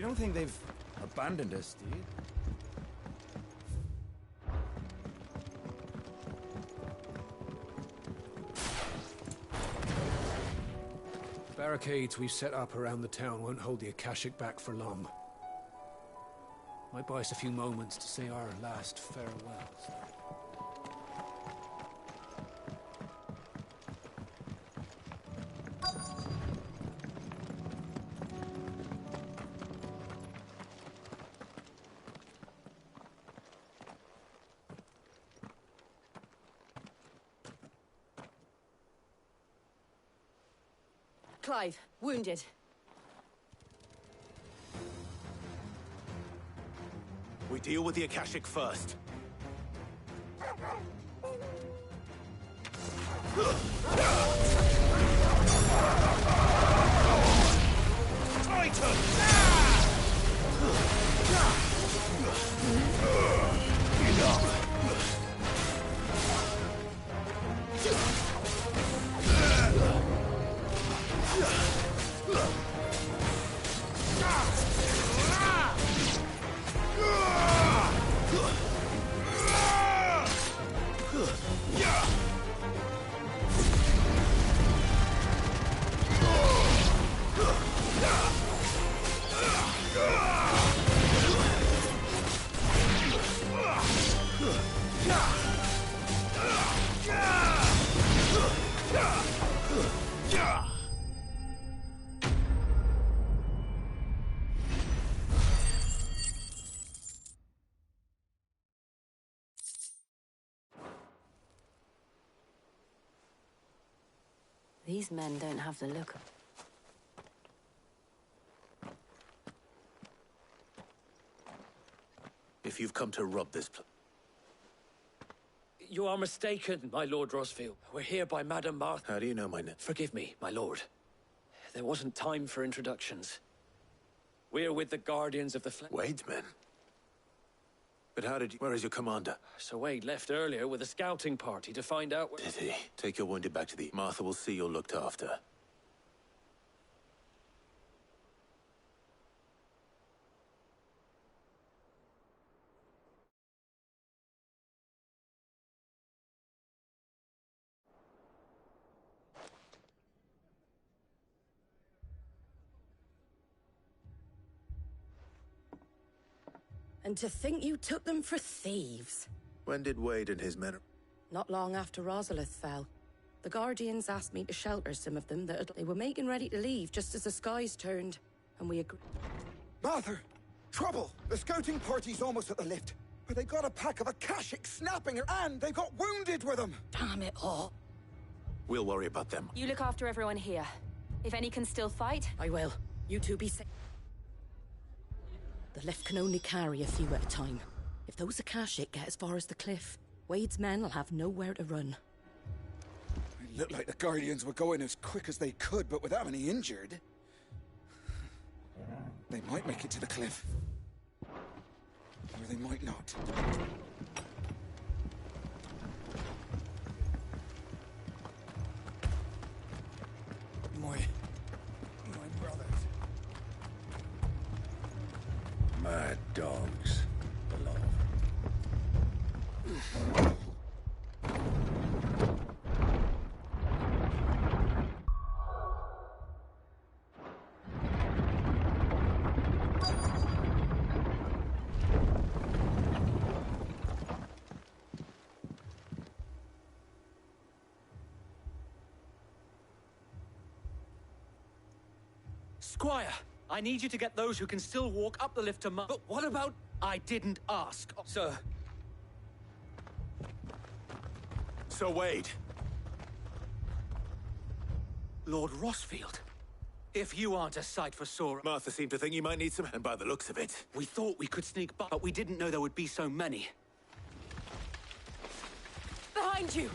You don't think they've abandoned us, do you? The barricades we've set up around the town won't hold the Akashic back for long. Might buy us a few moments to say our last farewells. Clive, wounded. We deal with the Akashic first. These men don't have the look of... If you've come to rob this place... You are mistaken, my Lord Rosfield. We're here by Madame Martha. How do you know my name? Forgive me, my lord. There wasn't time for introductions. We're with the Guardians of the Flame. Wade's men? But how did you... Where is your commander? Sir Wade left earlier with a scouting party to find out where... Did he? Take your wounded back to the... Martha will see you're looked after. And to think you took them for thieves. When did Wade and his men... Not long after Rosalith fell. The Guardians asked me to shelter some of them that they were making ready to leave just as the skies turned, and we agreed. Martha! Trouble! The scouting party's almost at the lift. But they got a pack of Akashic snapping her, and they got wounded with them! Damn it all. We'll worry about them. You look after everyone here. If any can still fight... I will. You two be safe. The lift can only carry a few at a time. If those Akashic get as far as the cliff, Wade's men will have nowhere to run. It looked like the Guardians were going as quick as they could, but without any injured. They might make it to the cliff. Or they might not. My brothers. Mad dogs. Below. Squire, I need you to get those who can still walk up the lift to But what about... I didn't ask. Oh, sir. Sir Wade. Lord Rosfield. If you aren't a sight for sore... Martha seemed to think you might need some, and by the looks of it... We thought we could sneak by, but we didn't know there would be so many. Behind you!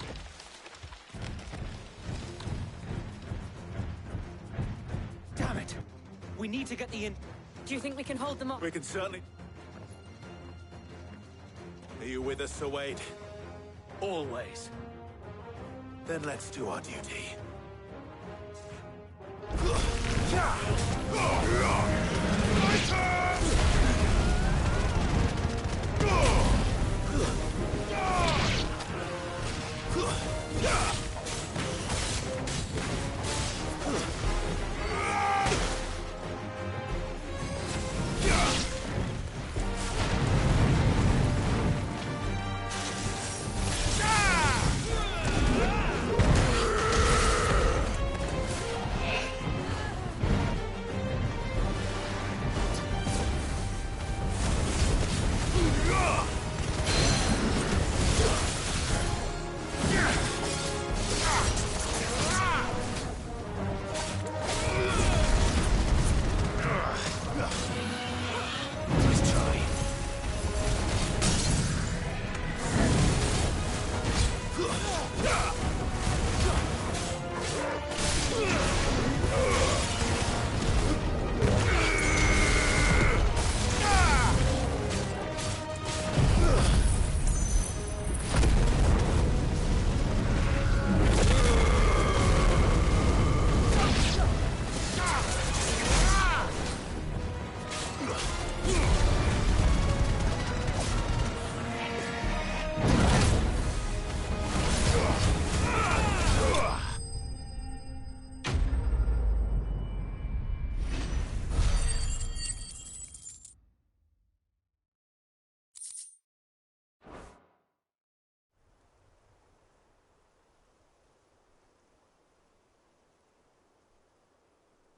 Damn it! We need to get the in... Do you think we can hold them off? We can certainly... Are you with us, Sir Wade? Always. Then let's do our duty. Fighter!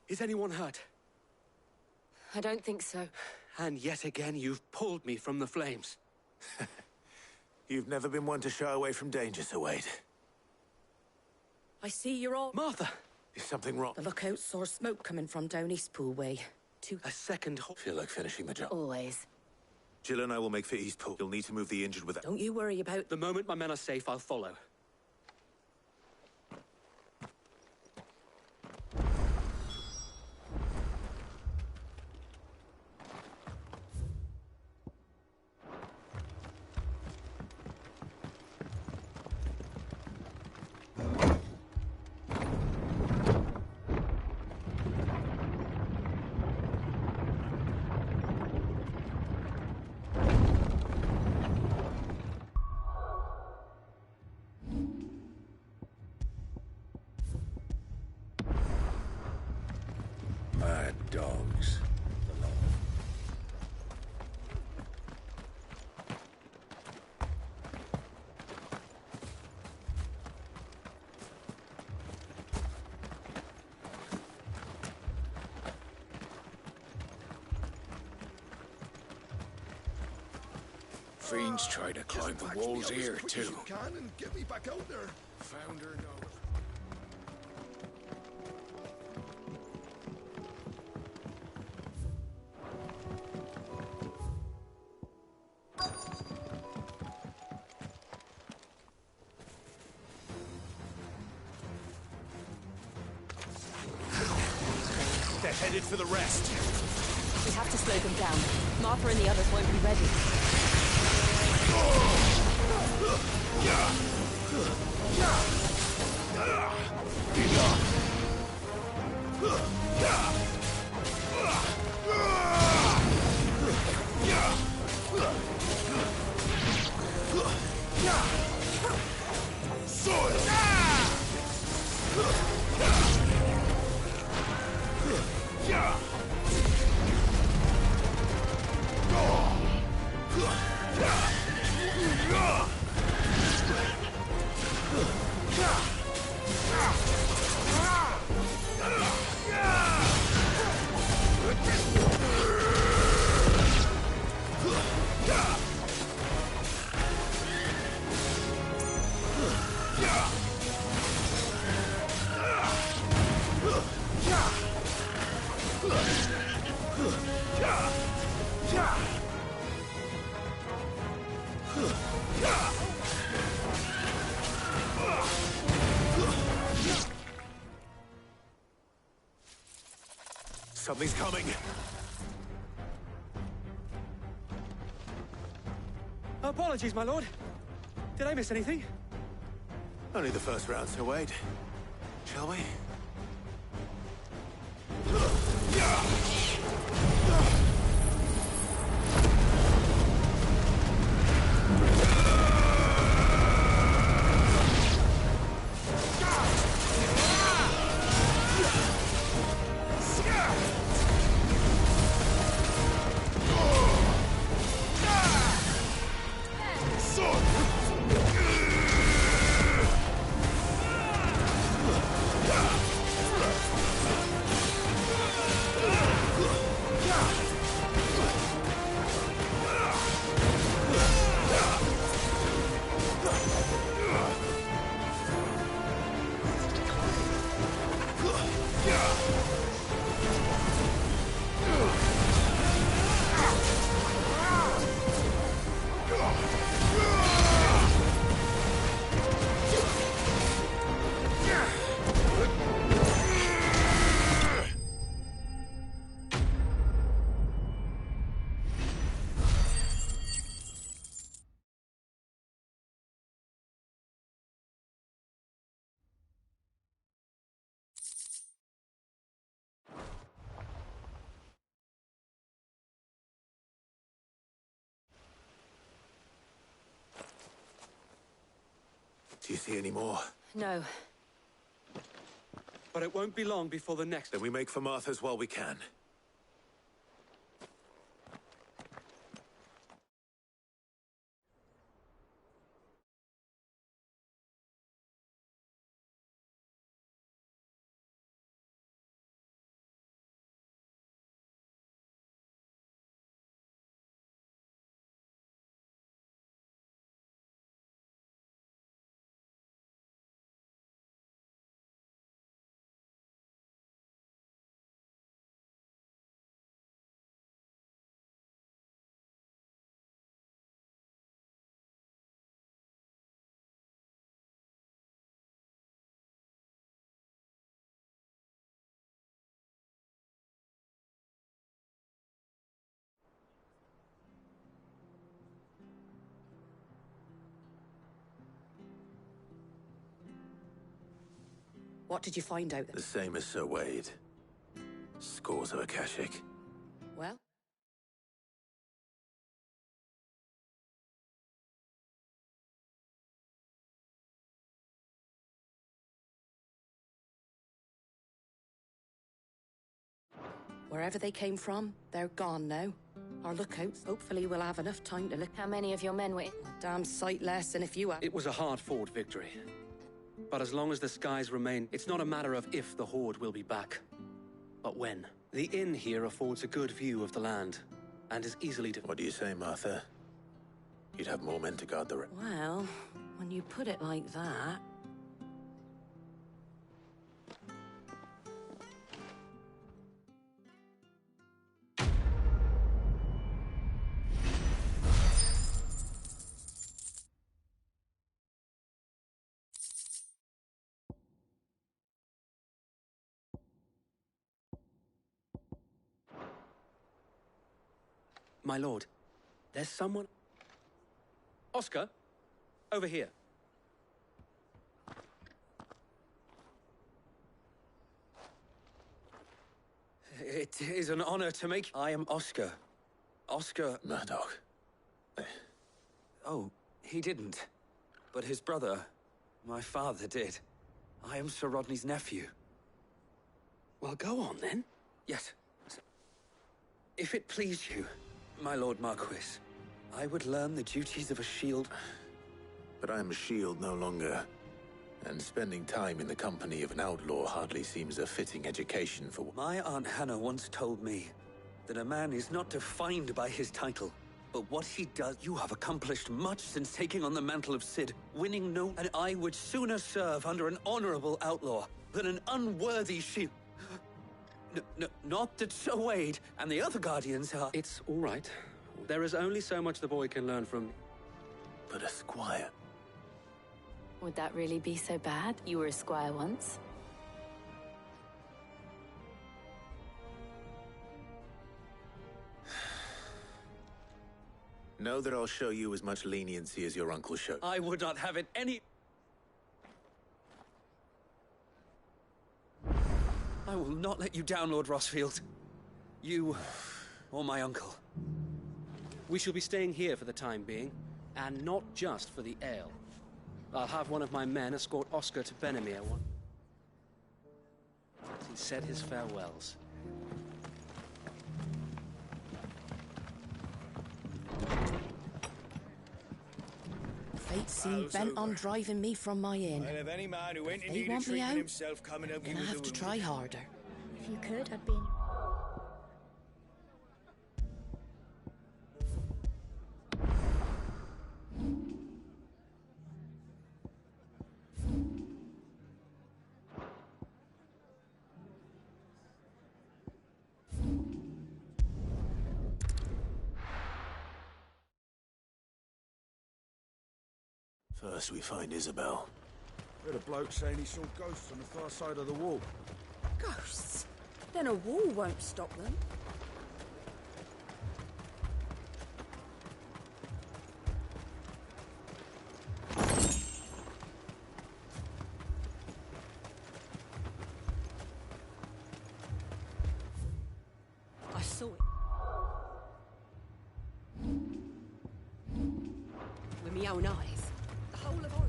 Is anyone hurt? I don't think so. And yet again, you've pulled me from the flames. You've never been one to shy away from danger, Sir Wade. I see you're all... Martha! Is something wrong? The lookout saw smoke coming from down East Pool way. A second Feel like finishing the job. Always. Jill and I will make for East Pool. You'll need to move the injured with... Don't you worry about... The moment my men are safe, I'll follow. Mad dogs. Fiends try to climb the walls here, too. Can and get me back out there. Found her no. They're headed for the rest. We have to slow them down. Martha and the others won't be ready. Something's coming. Apologies, my lord. Did I miss anything? Only the first round, Sir Wade. Shall we? Do you see any more? No. But it won't be long before the next... Then we make for Martha's while we can. What did you find out? The same as Sir Wade. Scores of Akashic. Well? Wherever they came from, they're gone now. Our lookouts, hopefully we'll have enough time to look. How many of your men were in? A damn sight less than if you had. It was a hard-fought victory. But as long as the skies remain, it's not a matter of if the Horde will be back, but when. The inn here affords a good view of the land, and is easily to... What do you say, Martha? You'd have more men to guard the... Well, when you put it like that... My lord, there's someone... Oscar, over here. It is an honor to make... I am Oscar. Oscar... Murdoch. Oh, he didn't. But his brother, my father, did. I am Sir Rodney's nephew. Well, go on, then. Yes. If it please you, my Lord Marquis, I would learn the duties of a shield. But I am a shield no longer. And spending time in the company of an outlaw hardly seems a fitting education for... My Aunt Hannah once told me that a man is not defined by his title, but what he does. You have accomplished much since taking on the mantle of Cid, winning no... And I would sooner serve under an honorable outlaw than an unworthy shield. Not that Sir Wade and the other Guardians are... It's all right. There is only so much the boy can learn from... But a squire. Would that really be so bad? You were a squire once. Know that I'll show you as much leniency as your uncle showed. I would not have it any... I will not let you down, Lord Rossfield. You, or my uncle. We shall be staying here for the time being, and not just for the ale. I'll have one of my men escort Oscar to Benimir once he said his farewells. Fate seemed bent on driving me from my inn. I'll have any man who ain't in They need of want me treating out, himself coming up then I have to try harder. If you could, I'd be in. First we find Isabel. Heard a bloke saying he saw ghosts on the far side of the wall. Ghosts? Then a wall won't stop them. I saw it. With my own eyes. The whole of Orphan.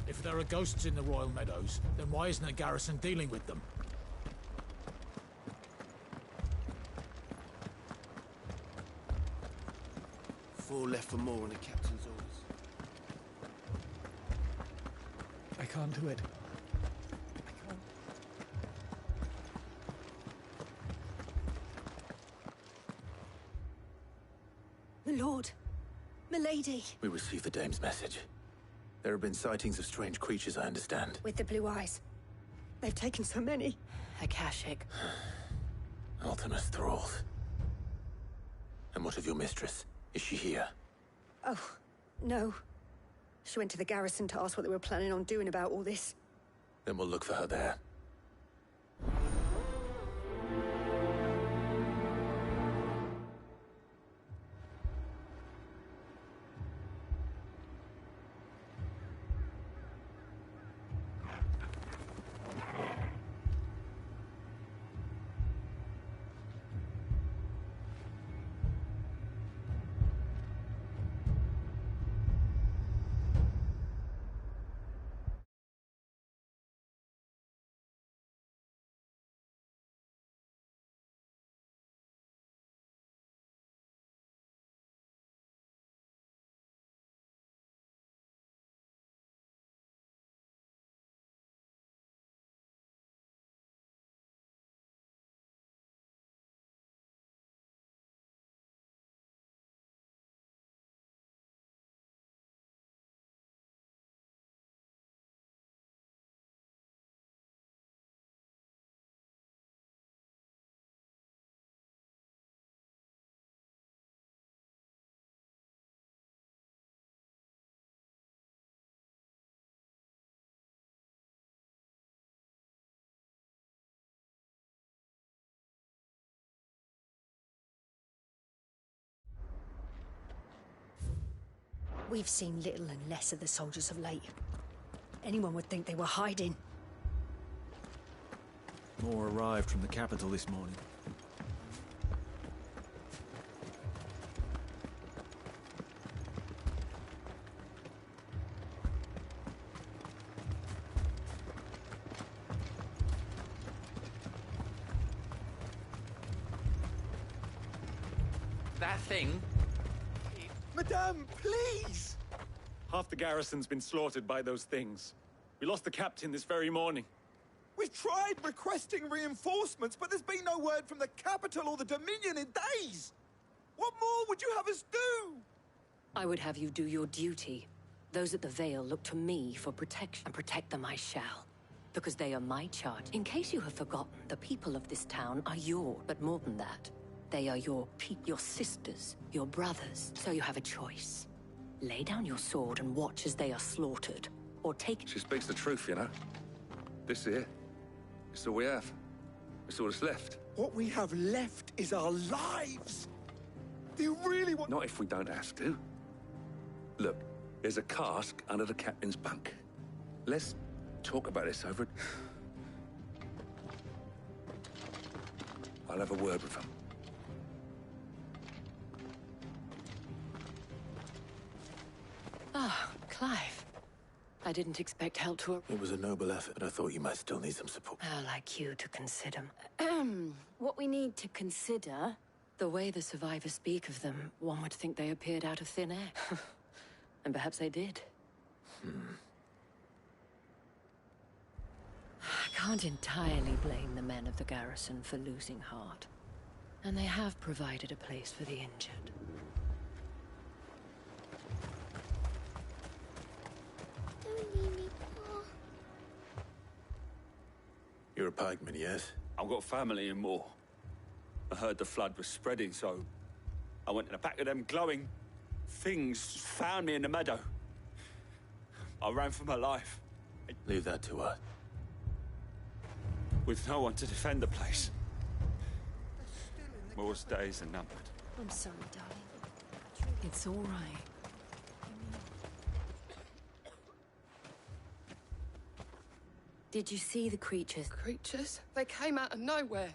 If there are ghosts in the Royal Meadows, then why isn't the garrison dealing with them? Four left for more on the captain's orders. I can't do it. My lord. Milady. We received the dame's message. There have been sightings of strange creatures, I understand. With the blue eyes. They've taken so many. Akashic. Ultimus thralls. And what of your mistress? Is she here? Oh, no. She went to the garrison to ask what they were planning on doing about all this. Then we'll look for her there. We've seen little and less of the soldiers of late. Anyone would think they were hiding. More arrived from the capital this morning. That thing? Madame, please! Half the garrison's been slaughtered by those things. We lost the captain this very morning. We've tried requesting reinforcements, but there's been no word from the capital or the Dominion in days! What more would you have us do? I would have you do your duty. Those at the Vale look to me for protection, and protect them I shall. Because they are my charge. In case you have forgotten, the people of this town are yours, but more than that. They are your sisters, your brothers. So you have a choice. Lay down your sword and watch as they are slaughtered. Or take... She speaks the truth, you know. This here, it's all we have. It's all that's left. What we have left is our lives! Do you really want... Not if we don't have to. Look, there's a cask under the captain's bunk. Let's talk about this over... I'll have a word with him. Ah, Clive. I didn't expect help to... It was a noble effort, but I thought you might still need some support. I'd like you to consider... What we need to consider... The way the survivors speak of them, one would think they appeared out of thin air. And perhaps they did. I can't entirely blame the men of the garrison for losing heart. And they have provided a place for the injured. You're a pikeman, yes? I've got family in Moor. I heard the flood was spreading, so I went in the back of them glowing things, found me in the meadow. I ran for my life. Leave that to us. With no one to defend the place. Moor's days are numbered. I'm sorry, darling. It's all right. Did you see the creatures? Creatures? They came out of nowhere.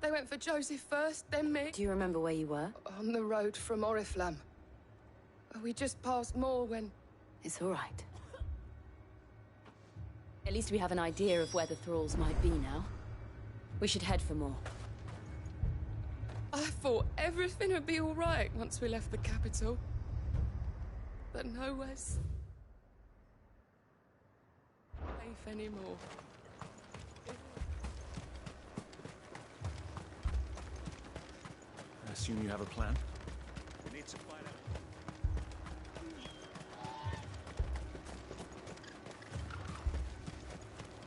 They went for Joseph first, then me. Do you remember where you were? On the road from Oriflamme. We just passed Moor when... It's all right. At least we have an idea of where the thralls might be now. We should head for more. I thought everything would be all right once we left the capital. But nowhere's safe anymore. I assume you have a plan? We need to find out.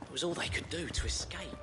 It was all they could do to escape.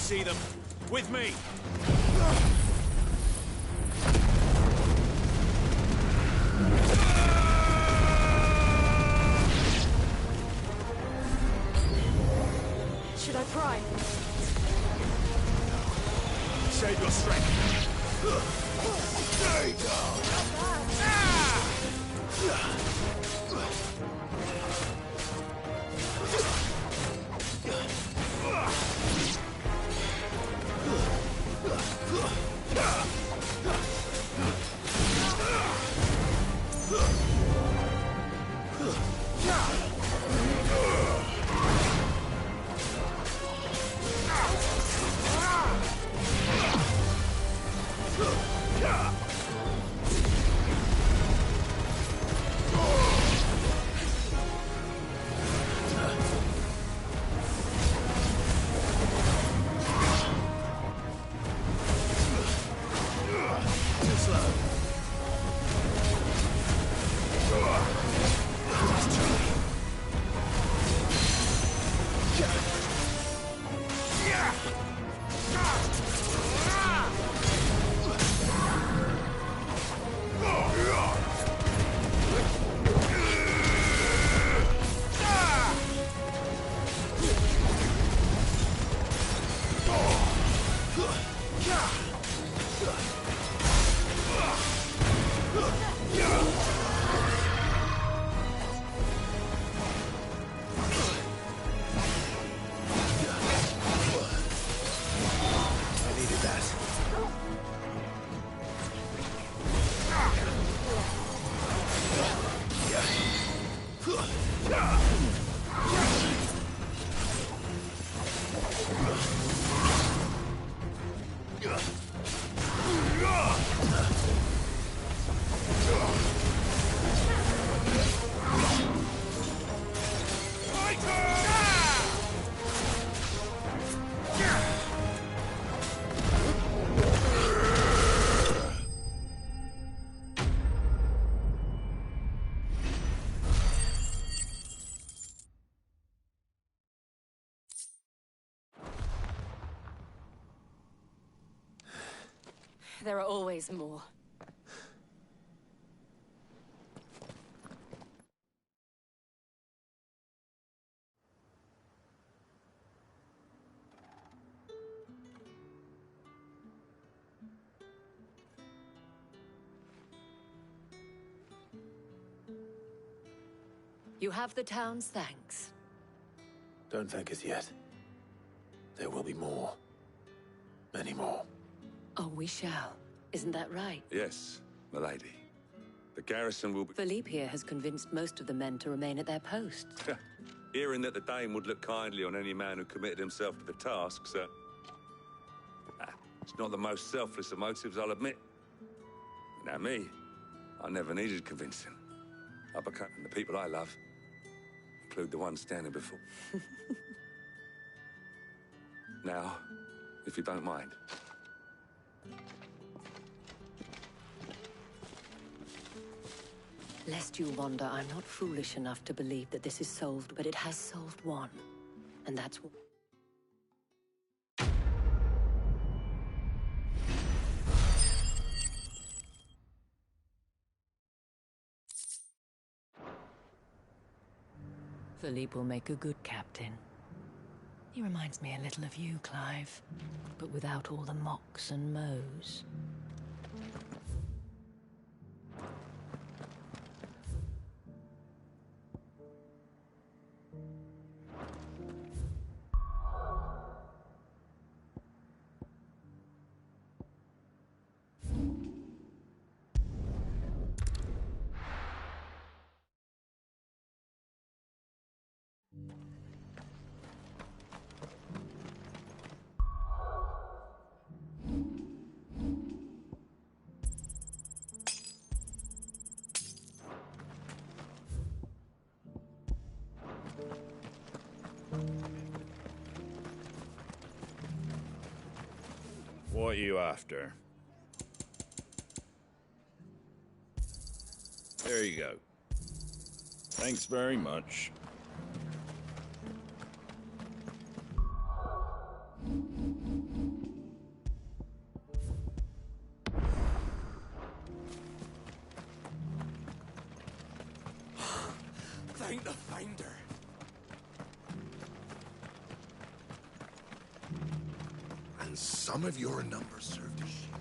see them. With me. Should I pry? Save your strength. There you There are always more. You have the town's thanks. Don't thank us yet. There will be more. Many more. Oh, we shall. Isn't that right? Yes, milady. The garrison will be... Philippe here has convinced most of the men to remain at their posts. Hearing that the Dame would look kindly on any man who committed himself to the tasks, it's not the most selfless of motives, I'll admit. Now me, I never needed convincing. Uppercut and the people I love, include the one standing before. Now, if you don't mind. Lest you wonder, I'm not foolish enough to believe that this is solved, but it has solved one. And that's what... Philippe will make a good captain. He reminds me a little of you, Clive, but without all the mocks and mows. What are you after? There you go. Thanks very much. ain't the finder. And some of your numbers served as shield.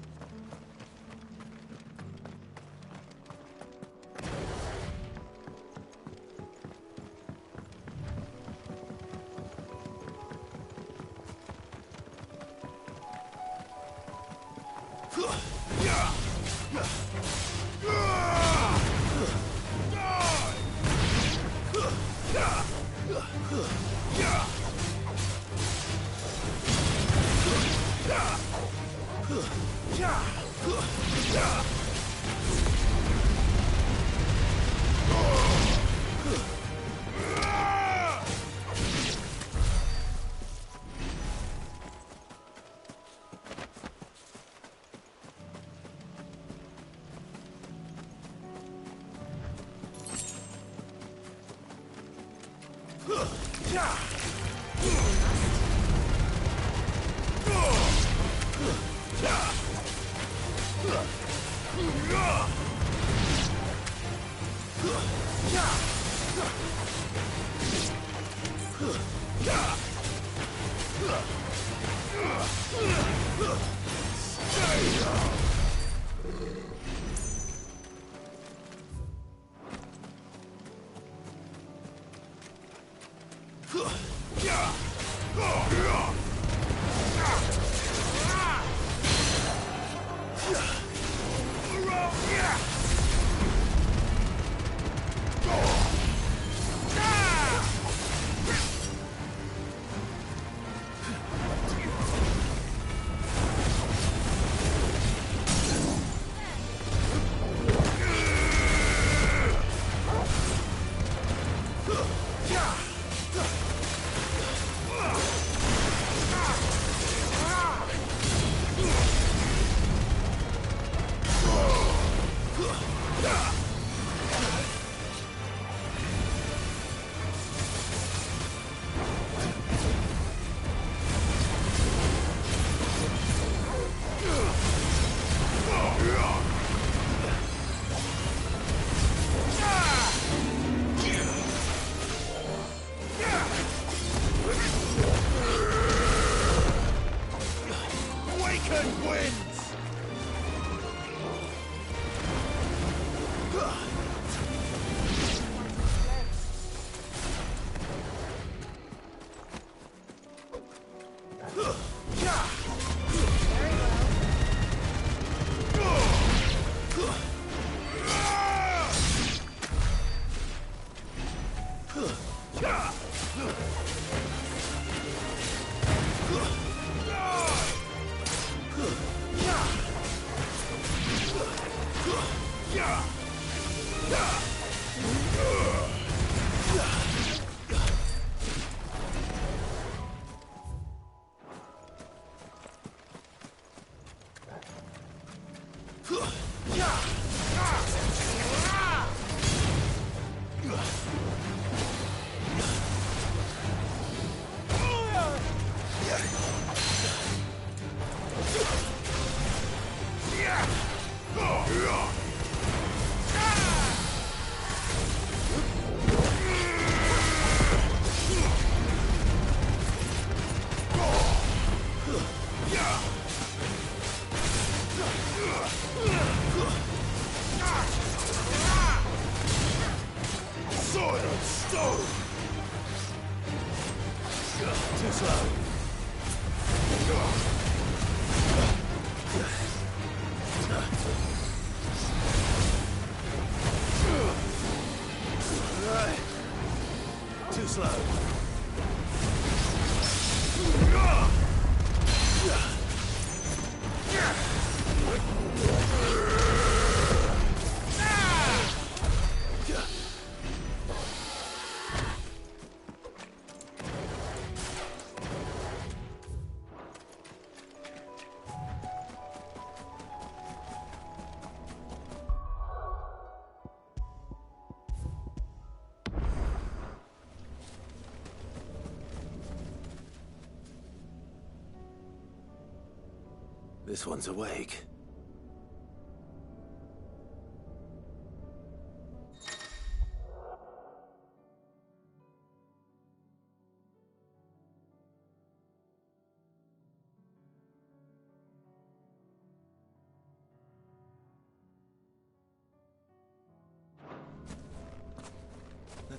This one's awake.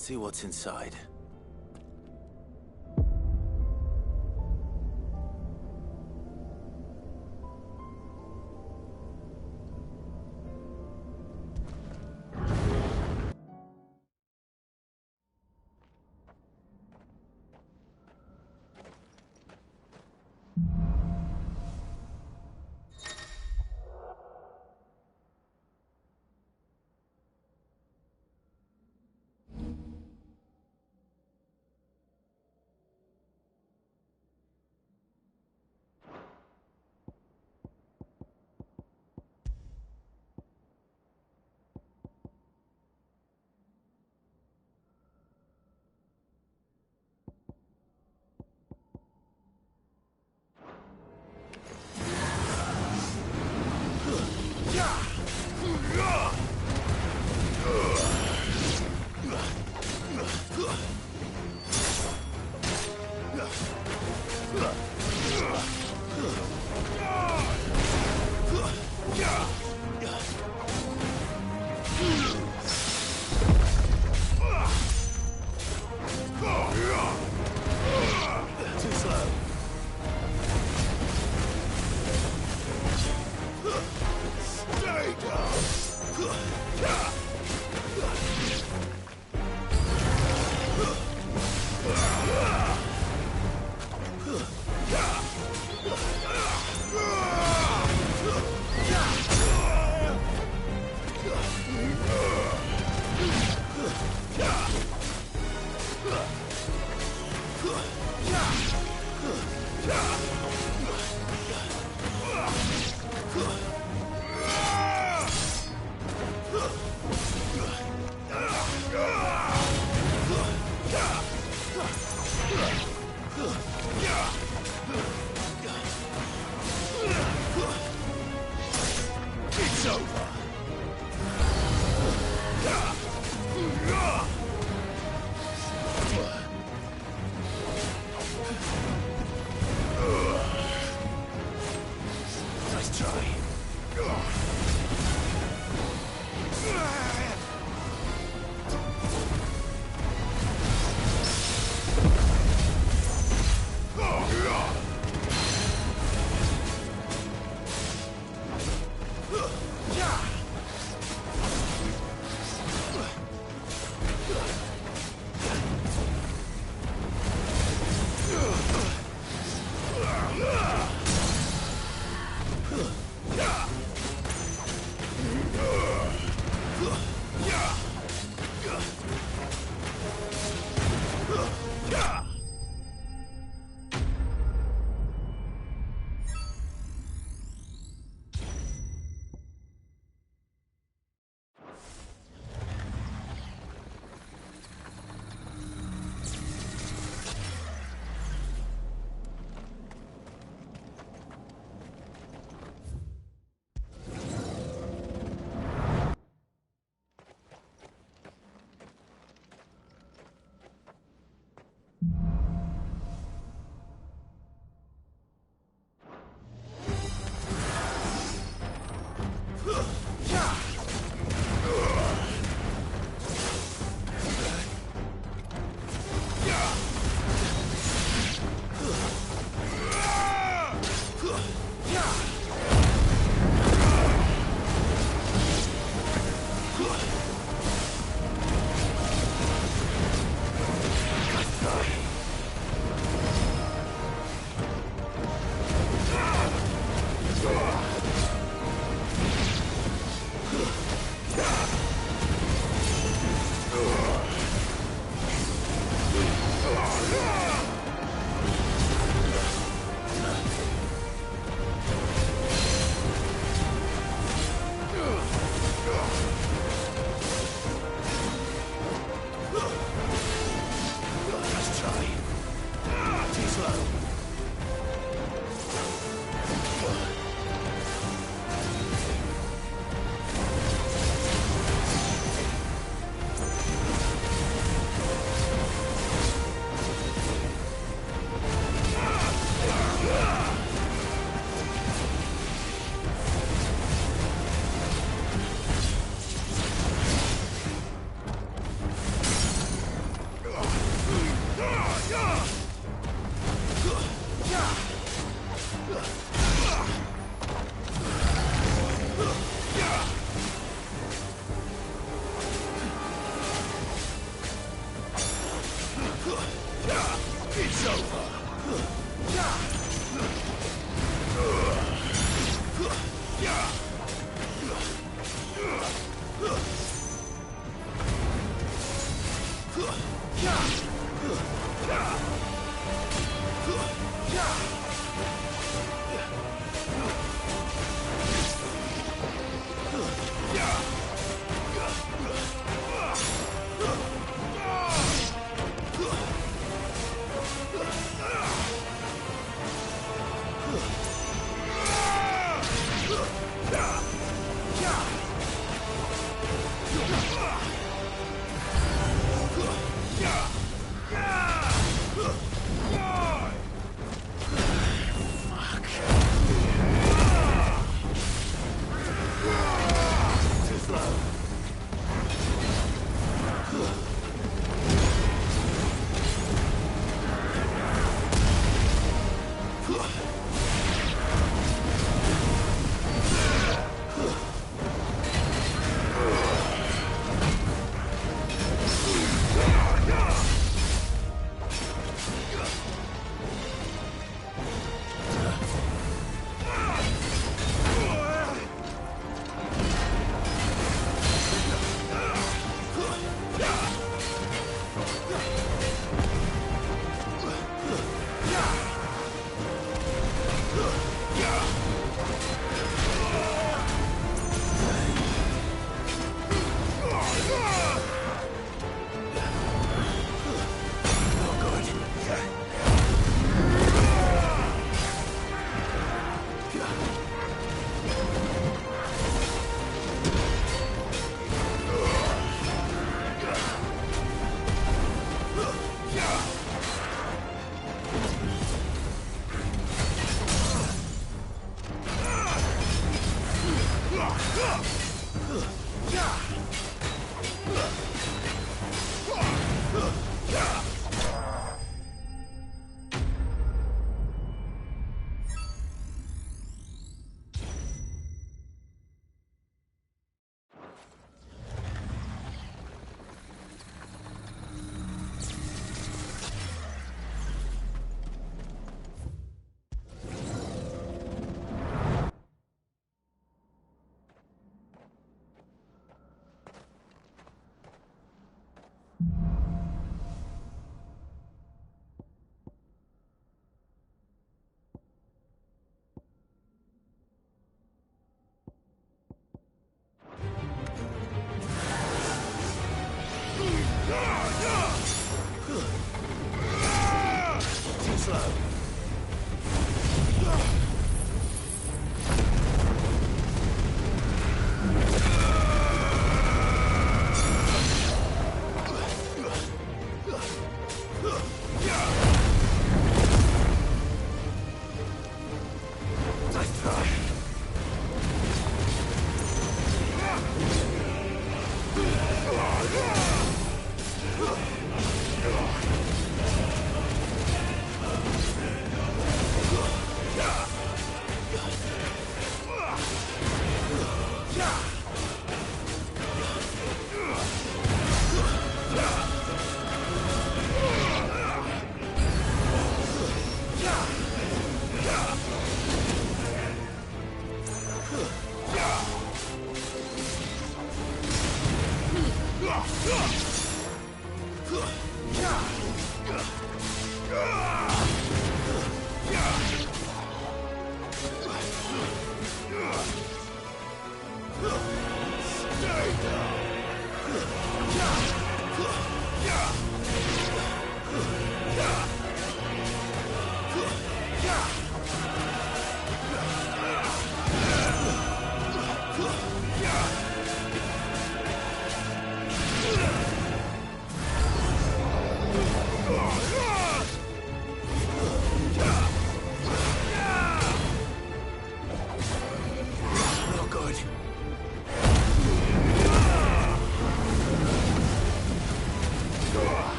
Let's see what's inside.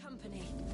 Company.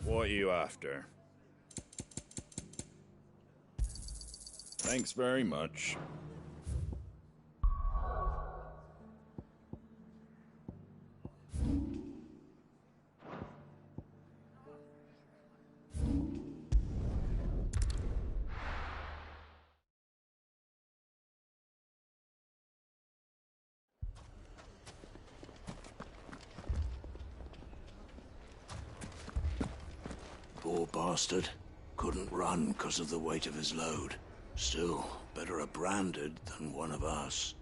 What are you after? Thanks very much. Poor bastard. Couldn't run because of the weight of his load. Still, better a branded than one of us.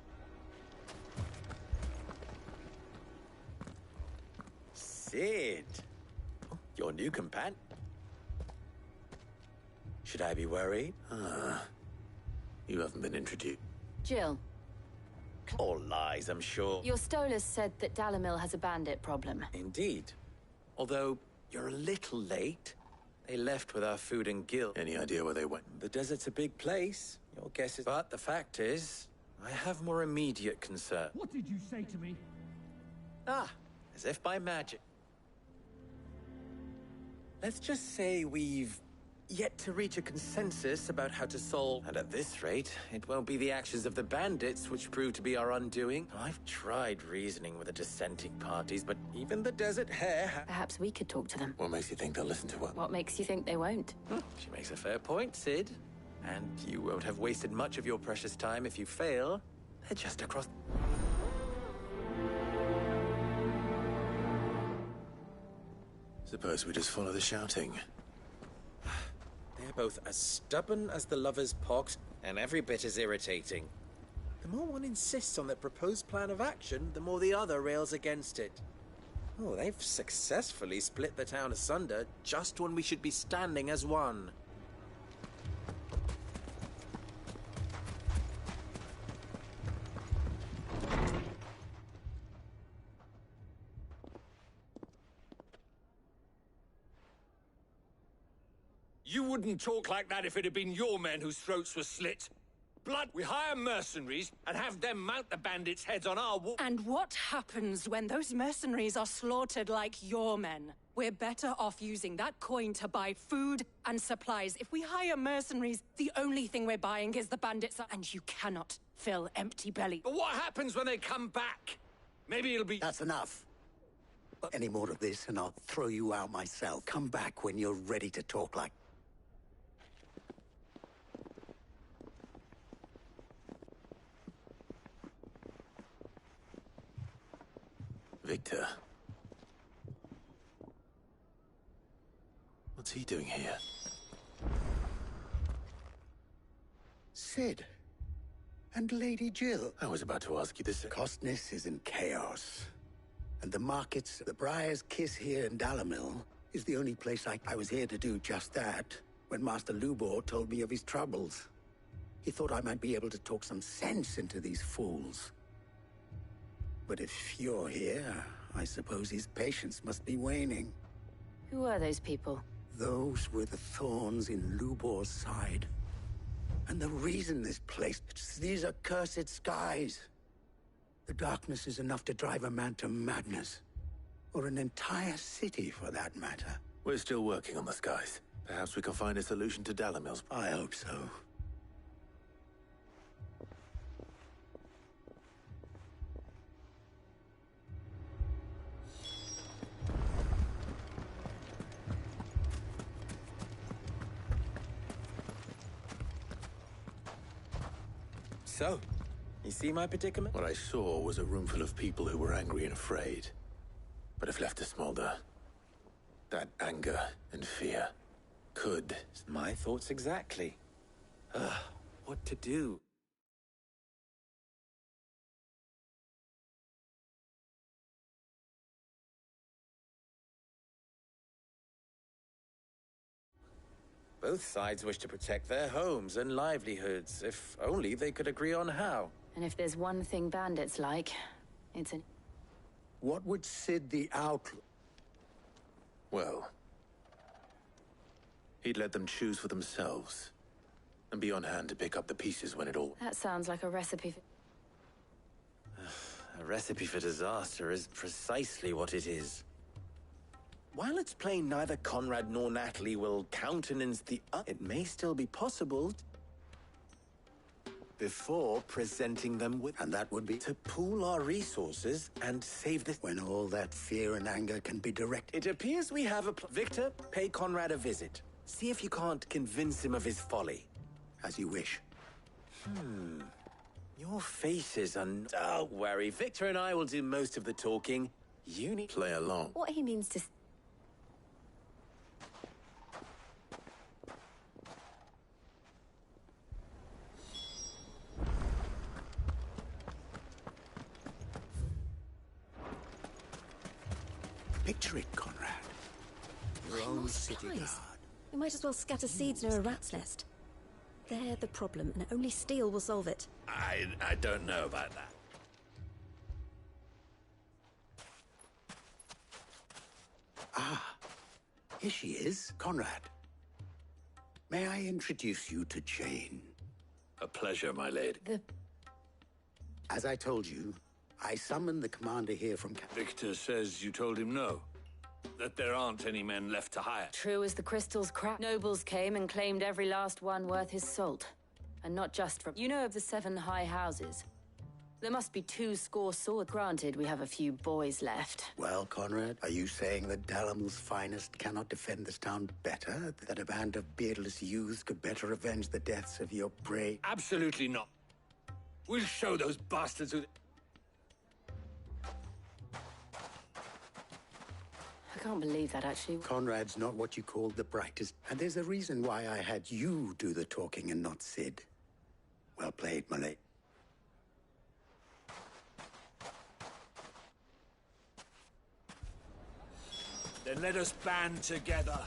Sid! Your new companion? Should I be worried? You haven't been introduced. Jill, All lies, I'm sure. your Stolas said that Dalamil has a bandit problem. Indeed. Although, you're a little late. They left with our food and guild. Any idea where they went? The desert's a big place. Your guess is... But the fact is, I have more immediate concern. What did you say to me? Ah, as if by magic. Let's just say we've yet to reach a consensus about how to solve... And at this rate, it won't be the actions of the bandits which prove to be our undoing. I've tried reasoning with the dissenting parties, but even the Desert Hare... Perhaps we could talk to them. What makes you think they'll listen to us? What makes you think they won't? She makes a fair point, Sid. And you won't have wasted much of your precious time if you fail. They're just across... Suppose we just follow the shouting. They're both as stubborn as the lover's pox, and every bit as irritating. The more one insists on their proposed plan of action, the more the other rails against it. Oh, they've successfully split the town asunder just when we should be standing as one. You wouldn't talk like that if it had been your men whose throats were slit. Blood, we hire mercenaries and have them mount the bandits' heads on our wall. And what happens when those mercenaries are slaughtered like your men? We're better off using that coin to buy food and supplies. If we hire mercenaries, the only thing we're buying is the bandits, and you cannot fill empty belly. But what happens when they come back? Maybe it'll be... That's enough. Any more of this and I'll throw you out myself. Come back when you're ready to talk like... Victor. What's he doing here? Sid. And Lady Jill. I was about to ask you this. Costness is in chaos. And the markets, the Briar's Kiss here in Dalamil, is the only place I was here to do just that, when Master Lubor told me of his troubles. He thought I might be able to talk some sense into these fools. But if you're here, I suppose his patience must be waning. Who are those people? Those were the thorns in Lubor's side. And the reason this place... It's these accursed skies. The darkness is enough to drive a man to madness. Or an entire city, for that matter. We're still working on the skies. Perhaps we can find a solution to Dalamil's... I hope so. So, you see my predicament? What I saw was a room full of people who were angry and afraid. But if left to smolder, that anger and fear could... My thoughts exactly. What to do? Both sides wish to protect their homes and livelihoods, if only they could agree on how. And if there's one thing bandits like, it's an... What would Sid the Outlaw... Well, he'd let them choose for themselves, and be on hand to pick up the pieces when it all... That sounds like a recipe for... A recipe for disaster is precisely what it is. While it's plain neither Conrad nor Natalie will countenance the it may still be possible before presenting them with... And that would be? To pool our resources and save this... When all that fear and anger can be directed. It appears we have a... Victor, pay Conrad a visit. See if you can't convince him of his folly. As you wish. Your faces are... Don't worry, Victor and I will do most of the talking. You need... Play along. What he means to... Picture it, Conrad. Your own city guard. We might as well scatter seeds near a rat's nest. They're the problem, and only steel will solve it. I don't know about that. Ah, here she is, Conrad. May I introduce you to Jane? A pleasure, my lady. As I told you, I summoned the commander here from... Victor says you told him no. That there aren't any men left to hire. True as the crystal's crack. Nobles came and claimed every last one worth his salt. And not just from... You know of the 7 high houses? There must be 2 swords. Granted, we have a few boys left. Well, Conrad, are you saying that Dalamil's finest cannot defend this town better? That a band of beardless youths could better avenge the deaths of your prey? Absolutely not. We'll show those bastards who... I can't believe that, actually. Conrad's not what you call the brightest. And there's a reason why I had you do the talking and not Sid. Well played, my lady. Then let us band together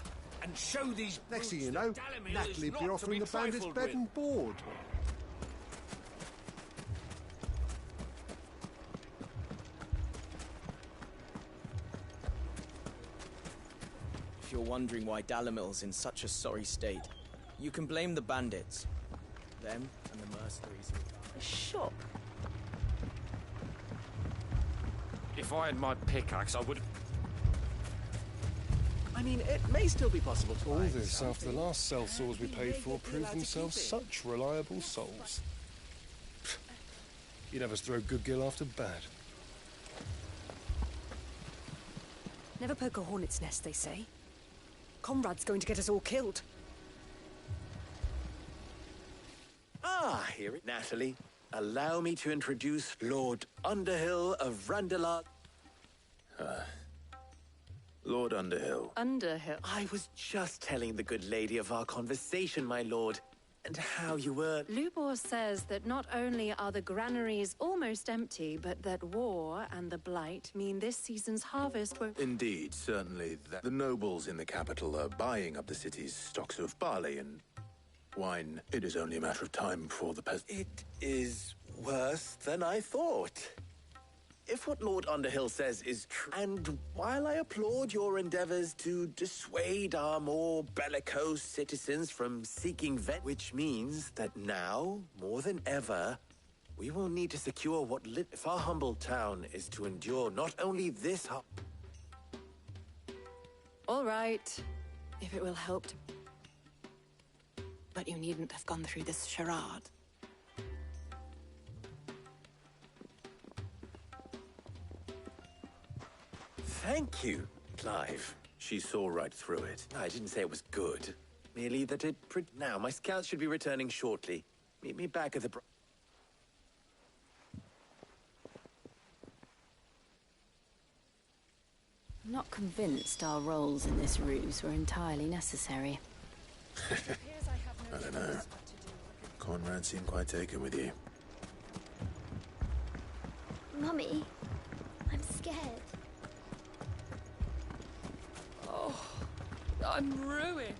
and show these... Next thing you know, Natalie will be offering the bandits bed and board. If you're wondering why Dalamil's in such a sorry state, you can blame the bandits. Them and the mercenaries. Sure. If I had my pickaxe, I would... I mean, it may still be possible to... All this after the last sellswords we paid for proved themselves such reliable souls. You'd have us throw good gill after bad. Never poke a hornet's nest, they say. Conrad's going to get us all killed. Ah, here it... Natalie, allow me to introduce Lord Underhill of Randalar. Lord Underhill. Underhill? I was just telling the good lady of our conversation, my lord, and how you were... Lubor says that not only are the granaries almost empty, but that war and the Blight mean this season's harvest won't... Indeed, certainly. The nobles in the capital are buying up the city's stocks of barley and wine. It is only a matter of time before the peasants... It is worse than I thought. If what Lord Underhill says is true, and while I applaud your endeavors to dissuade our more bellicose citizens from seeking which means that now, more than ever, we will need to secure what if our humble town is to endure not only this... All right, if it will help to... But you needn't have gone through this charade. Thank you, Clive. She saw right through it. I didn't say it was good. Merely that it... Now, my scouts should be returning shortly. Meet me back at the... I'm not convinced our roles in this ruse were entirely necessary. I don't know. Conrad seemed quite taken with you. Mummy, I'm scared. Oh, I'm ruined.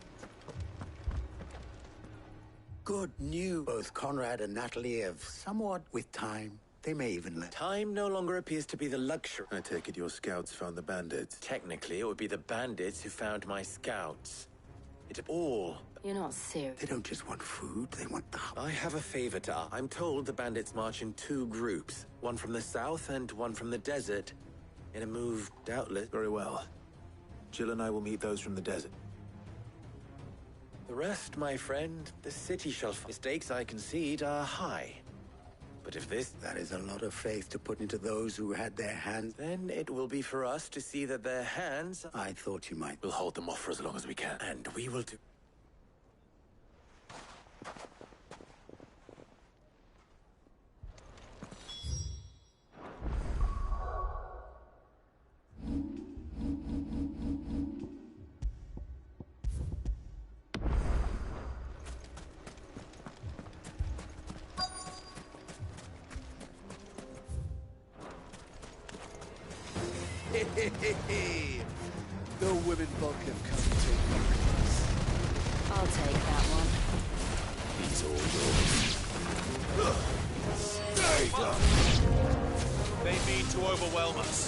good news. Both Conrad and Natalie have somewhat, with time, they may even let... Time no longer appears to be the luxury. I take it your scouts found the bandits. Technically, it would be the bandits who found my scouts. It's all... You're not serious. They don't just want food, they want the... I have a favor to ask. I'm told the bandits march in 2 groups. One from the south and one from the desert. In a move, doubtless... Very well. Jill and I will meet those from the desert. The rest, my friend, the city shall... The stakes, I concede, are high. But if this... That is a lot of faith to put into those who had their hands. Then it will be for us to see that their hands... I thought you might. We'll hold them off for as long as we can. And we will do... The women bug have come to take my place. I'll take that one. He's all yours. They mean to overwhelm us.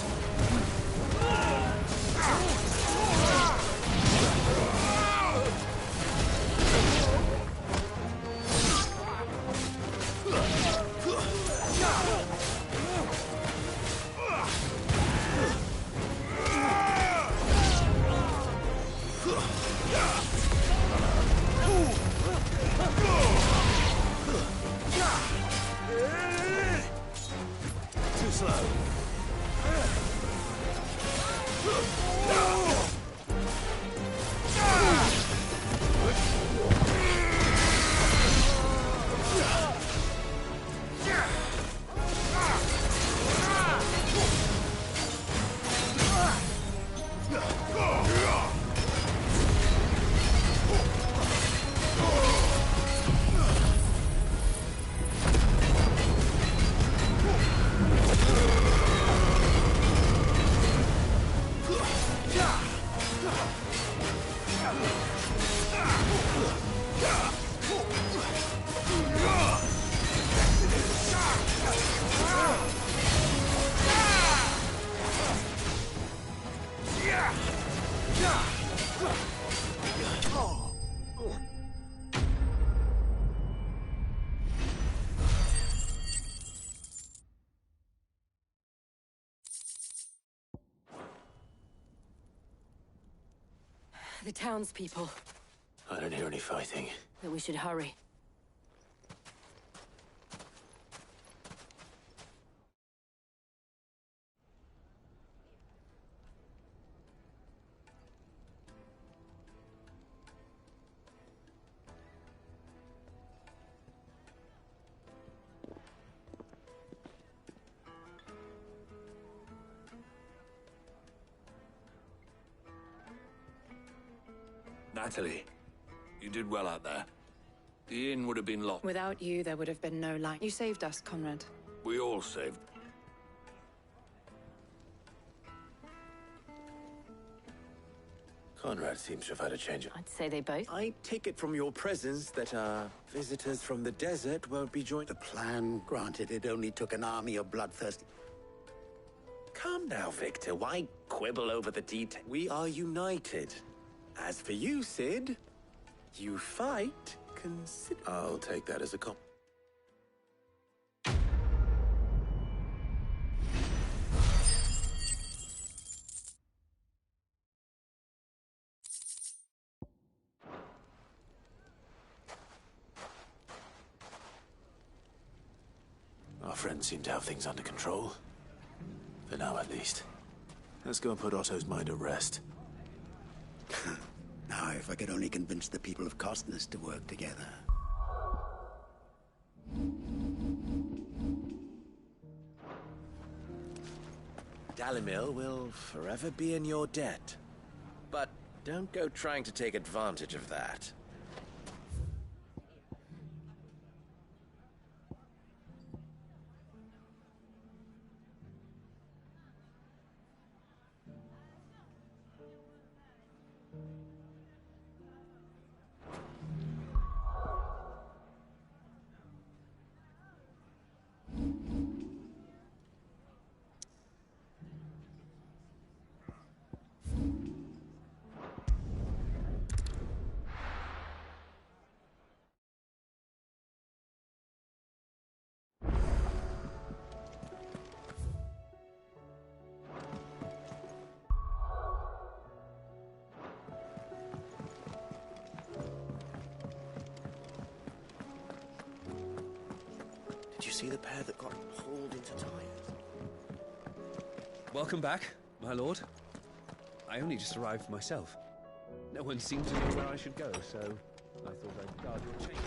Too slow. The townspeople. I don't hear any fighting. That we should hurry. Natalie, you did well out there. The inn would have been locked. Without you, there would have been no light. You saved us, Conrad. We all saved. Conrad seems to have had a change. I'd say they both. I take it from your presence that our visitors from the desert won't be joined... The plan, granted, it only took an army of bloodthirsty... Calm now, Victor. Why quibble over the detail? We are united. As for you, Sid, you fight, consider... I'll take that as a compliment. Our friends seem to have things under control. For now, at least. Let's go and put Otto's mind at rest. Now, if I could only convince the people of Costness to work together. Dalimil will forever be in your debt. But don't go trying to take advantage of that. Did you see the pair that got hauled into tires? Welcome back, my lord. I only just arrived myself. No one seemed to know where I should go, so I thought I'd guard your change.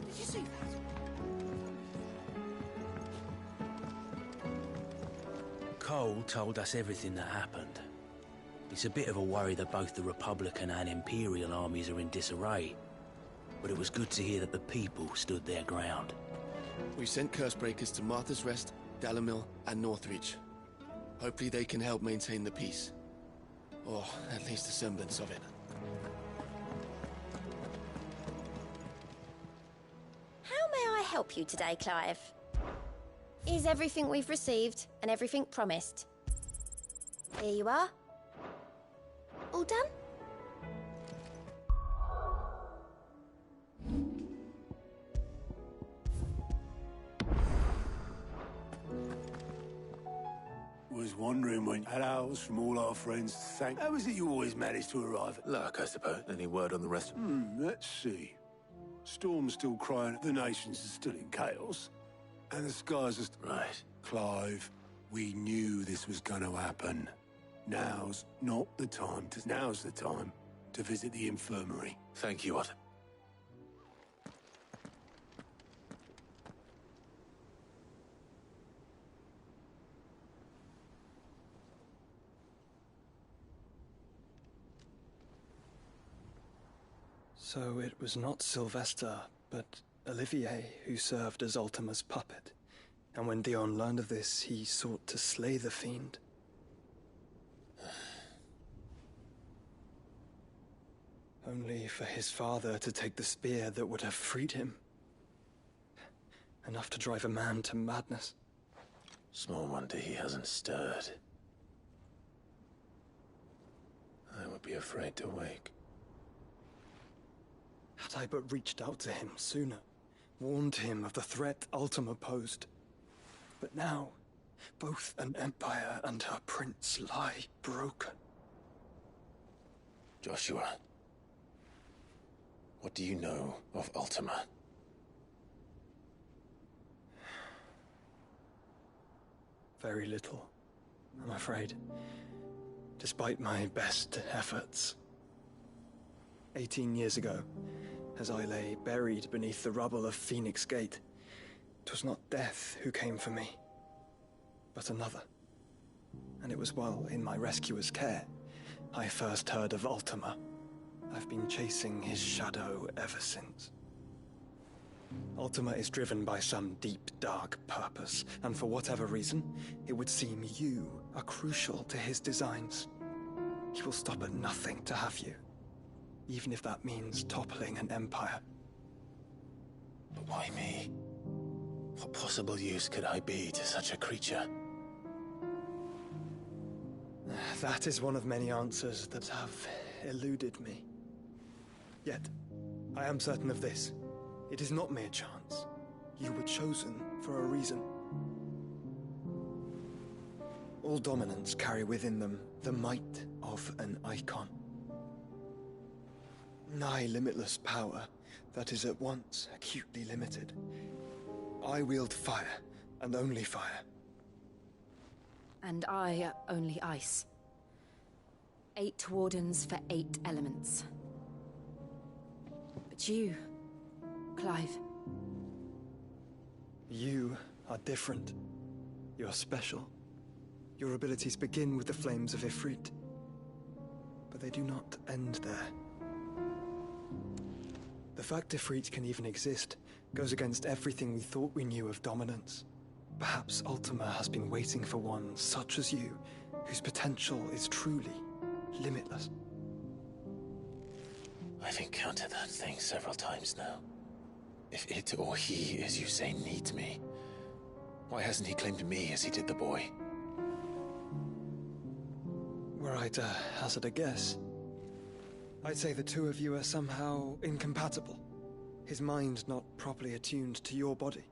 Did you see that? Cole told us everything that happened. It's a bit of a worry that both the Republican and Imperial armies are in disarray. But it was good to hear that the people stood their ground. We sent Cursebreakers to Martha's Rest, Dalamil, and Northreach. Hopefully they can help maintain the peace. Or at least a semblance of it. How may I help you today, Clive? Is everything we've received and everything promised? Here you are. All done? Was wondering when you had owls from all our friends to thank. How is it you always manage to arrive at luck, I suppose? Any word on the rest? Let's see. Storm's still crying. The nations are still in chaos. And the skies are... Right. Clive, we knew this was going to happen. Now's not the time to... Now's the time to visit the infirmary. Thank you, Otter. So it was not Sylvester, but Olivier who served as Ultima's puppet. And when Dion learned of this, he sought to slay the fiend. Only for his father to take the spear that would have freed him. Enough to drive a man to madness. Small wonder he hasn't stirred. I would be afraid to wake. Had I but reached out to him sooner, warned him of the threat Ultima posed. But now, both an empire and her prince lie broken. Joshua, what do you know of Ultima? Very little, I'm afraid. Despite my best efforts. 18 years ago, as I lay buried beneath the rubble of Phoenix Gate, 'twas not death who came for me, but another. And it was while in my rescuer's care, I first heard of Ultima. I've been chasing his shadow ever since. Ultima is driven by some deep, dark purpose, and for whatever reason, it would seem you are crucial to his designs. He will stop at nothing to have you, even if that means toppling an empire. But why me? What possible use could I be to such a creature? That is one of many answers that have eluded me. Yet, I am certain of this. It is not mere chance. You were chosen for a reason. All dominants carry within them the might of an icon. Nigh limitless power that is at once acutely limited. I wield fire, and only fire. And I only ice. 8 wardens for 8 elements. But you, Clive. You are different. You're special. Your abilities begin with the flames of Ifrit. But they do not end there. The fact Ifrit can even exist goes against everything we thought we knew of dominance. Perhaps Ultima has been waiting for one such as you, whose potential is truly limitless. I've encountered that thing several times now. If it or he, as you say, needs me, why hasn't he claimed me as he did the boy? Were I to hazard a guess, I'd say the two of you are somehow incompatible. His mind not properly attuned to your body.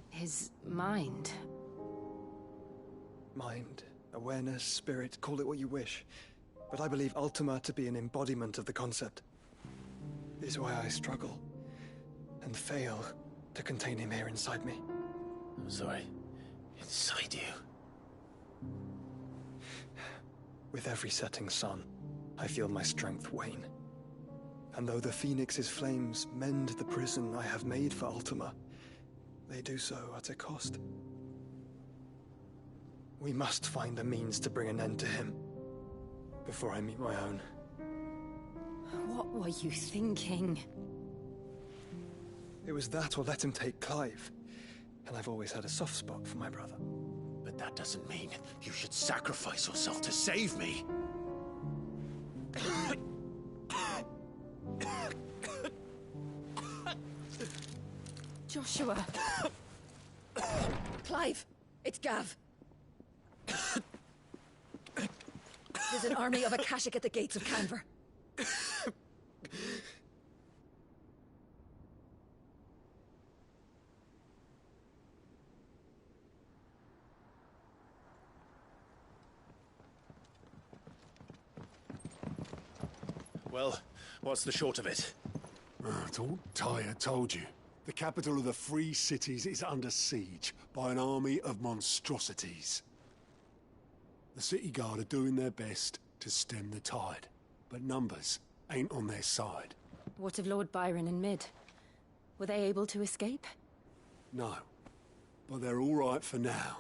His mind? Mind, awareness, spirit, call it what you wish. But I believe Ultima to be an embodiment of the concept. This is why I struggle and fail to contain him here inside me. I'm sorry. Inside you? With every setting sun, I feel my strength wane. And though the Phoenix's flames mend the prison I have made for Ultima, they do so at a cost. We must find a means to bring an end to him before I meet my own. What were you thinking? It was that or let him take Clive. And I've always had a soft spot for my brother. But that doesn't mean you should sacrifice yourself to save me. Joshua. Clive, it's Gav. There's an army of Akashic at the gates of Canver. Well, what's the short of it? It's all Tyre told you. The capital of the Free Cities is under siege by an army of monstrosities. The city guard are doing their best to stem the tide, but numbers ain't on their side. What of Lord Byron and Mid? Were they able to escape? No, but they're all right for now.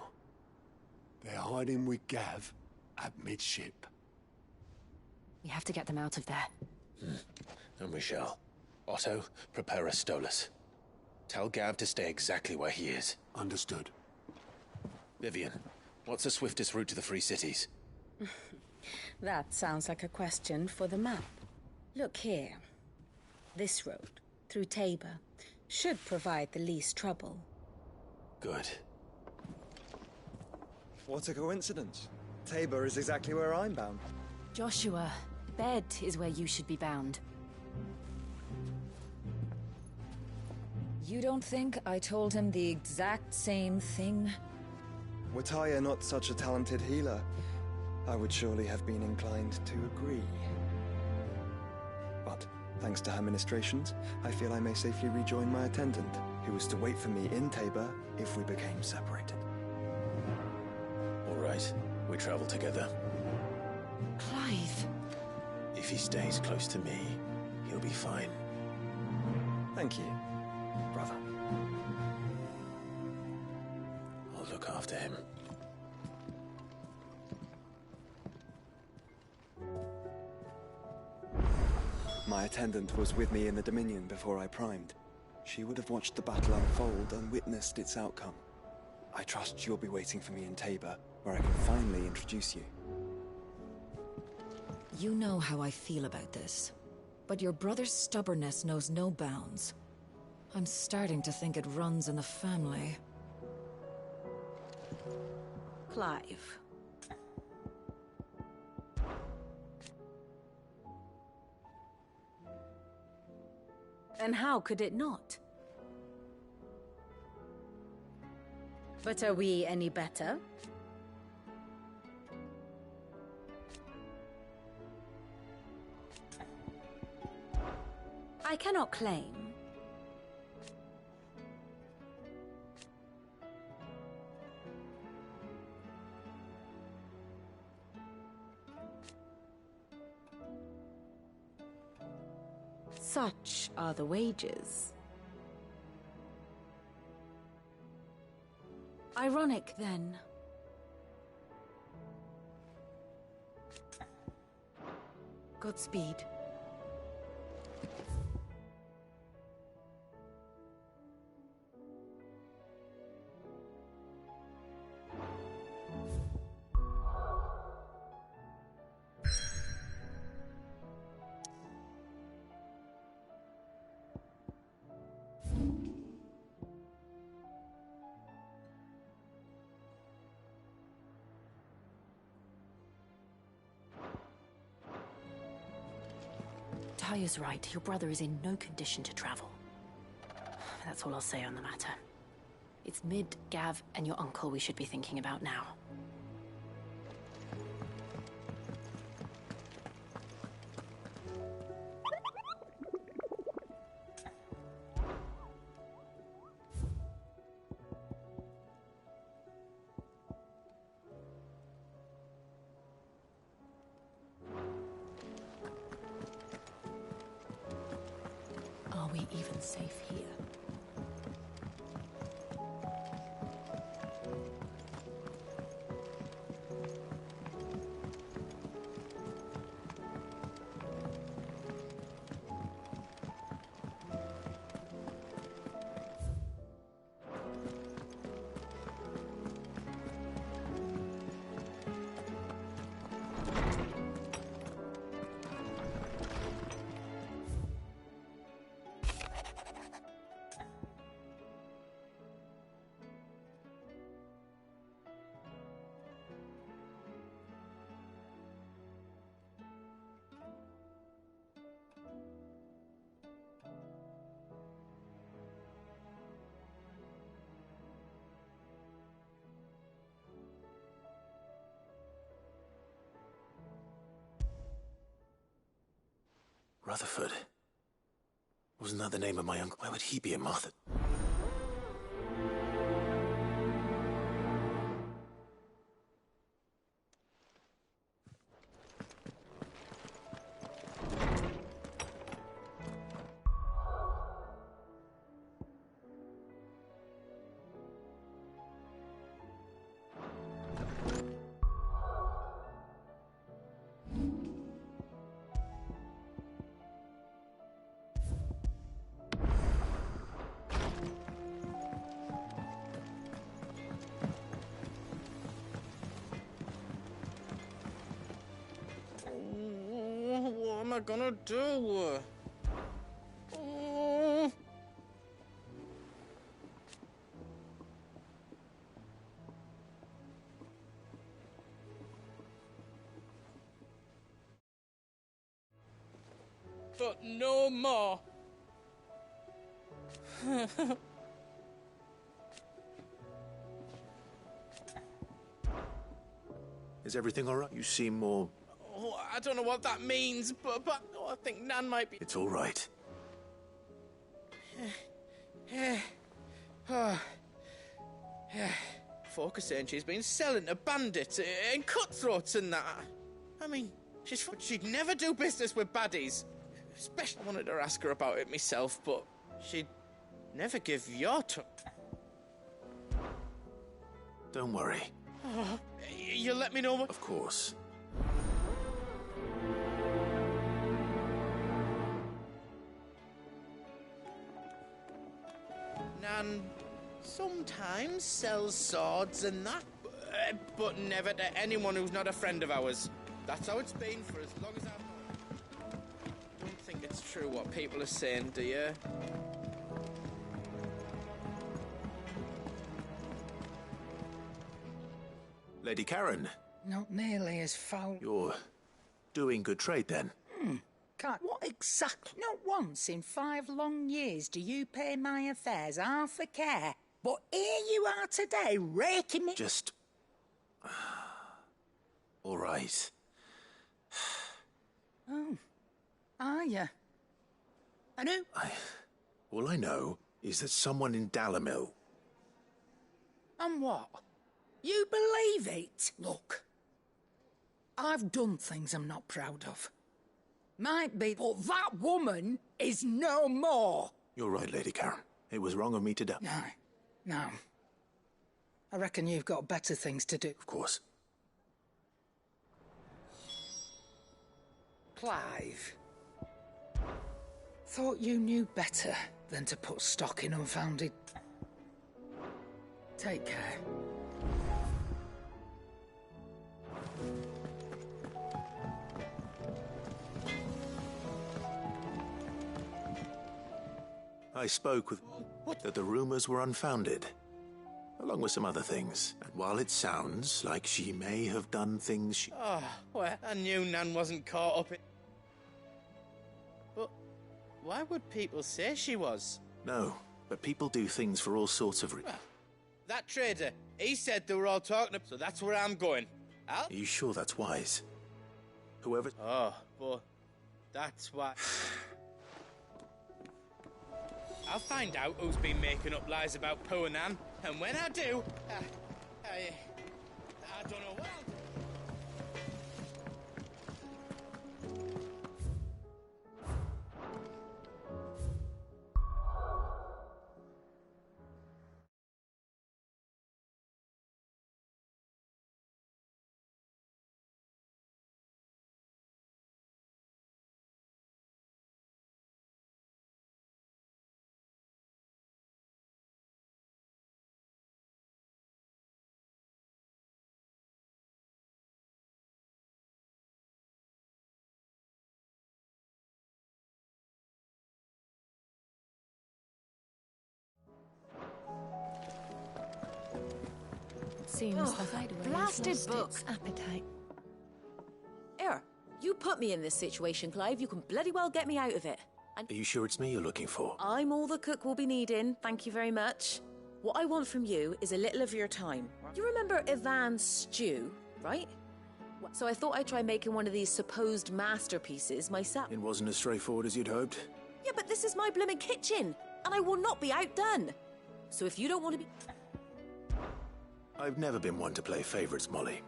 They're hiding with Gav at midship. We have to get them out of there. And we shall. Otto, prepare a Stolas. Tell Gav to stay exactly where he is. Understood. Vivian, what's the swiftest route to the Free Cities? That sounds like a question for the map. Look here. This road, through Tabor, should provide the least trouble. Good. What a coincidence. Tabor is exactly where I'm bound. Joshua, bed is where you should be bound. You don't think I told him the exact same thing? Were Tyre not such a talented healer, I would surely have been inclined to agree. Thanks to her ministrations, I feel I may safely rejoin my attendant, who was to wait for me in Tabor if we became separated. All right, we travel together. Clive. If he stays close to me, he'll be fine. Thank you, brother. I'll look after him. My attendant was with me in the Dominion before I primed. She would have watched the battle unfold and witnessed its outcome. I trust you'll be waiting for me in Tabor, where I can finally introduce you. You know how I feel about this, but your brother's stubbornness knows no bounds. I'm starting to think it runs in the family. Clive. And how could it not? But are we any better? I cannot claim. Such are the wages. Ironic, then. Godspeed. Taya's right. Your brother is in no condition to travel. That's all I'll say on the matter. It's Mid, Gav, and your uncle we should be thinking about now. Are we even safe here? Rutherford. Wasn't that the name of my uncle? Why would he be a Martha? What am I gonna do? But no more. Is everything all right? You seem more Oh, I don't know what that means, but I think Nan might be... It's all right. Folk are saying she's been selling to bandits and cutthroats and that. I mean, she'd never do business with baddies. Especially, I wanted to ask her about it myself, but she'd never give your Don't worry. Oh, you'll let me know what... Of course. Nan sometimes sells swords and that, but never to anyone who's not a friend of ours. That's how it's been for as long as I've known her. Don't think it's true what people are saying, do you? Lady Karen. Not nearly as foul. You're doing good trade, then? Can't. What exactly? Not once in 5 long years do you pay my affairs half a care. But here you are today, raking me... Just... all right. Oh. Are you? And who? All I know is that someone in Dalamil... And what? You believe it? Look. I've done things I'm not proud of. Might be, but that woman is no more. You're right, Lady Karen. It was wrong of me to do... No. I reckon you've got better things to do. Of course. Clive. Thought you knew better than to put stock in unfounded... Take care. I spoke with... that the rumors were unfounded, along with some other things. And while it sounds like she may have done things she... Oh, well, I knew Nan wasn't caught up in... But why would people say she was? No, but people do things for all sorts of... Well, that trader, he said they were all talking, so that's where I'm going. Are you sure that's wise? Whoever... Oh, but that's why... I'll find out who's been making up lies about poor Nan, and when I do, I don't know what I'll do. Seems the hideaway blasted book. Appetite. Here, you put me in this situation, Clive. You can bloody well get me out of it. And Are you sure it's me you're looking for? I'm all the cook will be needing. Thank you very much. What I want from you is a little of your time. You remember Ivan's stew, right? So I thought I'd try making one of these supposed masterpieces myself. It wasn't as straightforward as you'd hoped? Yeah, but this is my blooming kitchen, and I will not be outdone. So if you don't want to be... I've never been one to play favourites, Molly.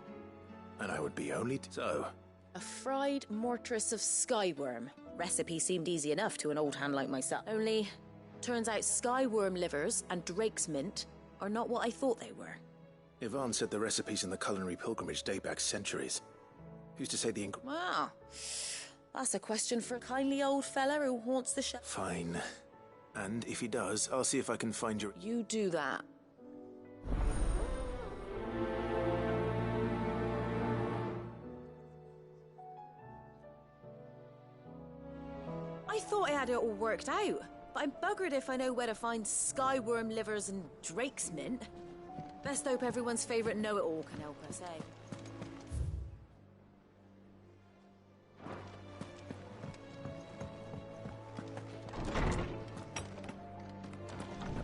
And I would be only... So... A fried mortress of skyworm. Recipe seemed easy enough to an old hand like myself. Only, turns out skyworm livers and drake's mint are not what I thought they were. Ivan said the recipes in the culinary pilgrimage date back centuries. Who's to say the Wow. That's a question for a kindly old fella who haunts the shelf. Fine. And if he does, I'll see if I can find your... You do that. I thought I had it all worked out, but I'm buggered if I know where to find skyworm livers and drake's mint. Best hope everyone's favourite know-it-all can help us, eh?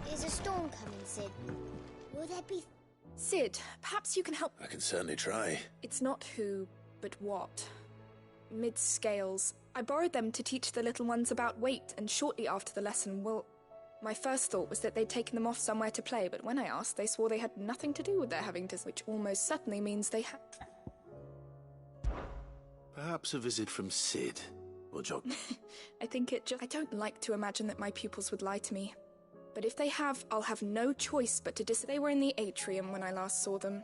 There's a storm coming, Sid. Will there be... Sid, perhaps you can help... I can certainly try. It's not who, but what. mid-scales. I borrowed them to teach the little ones about weight, and shortly after the lesson, well, my first thought was that they'd taken them off somewhere to play, but when I asked, they swore they had nothing to do with their having to, which almost certainly means they had. Perhaps a visit from Sid will jog. I think I don't like to imagine that my pupils would lie to me. But if they have, I'll have no choice but to They were in the atrium when I last saw them.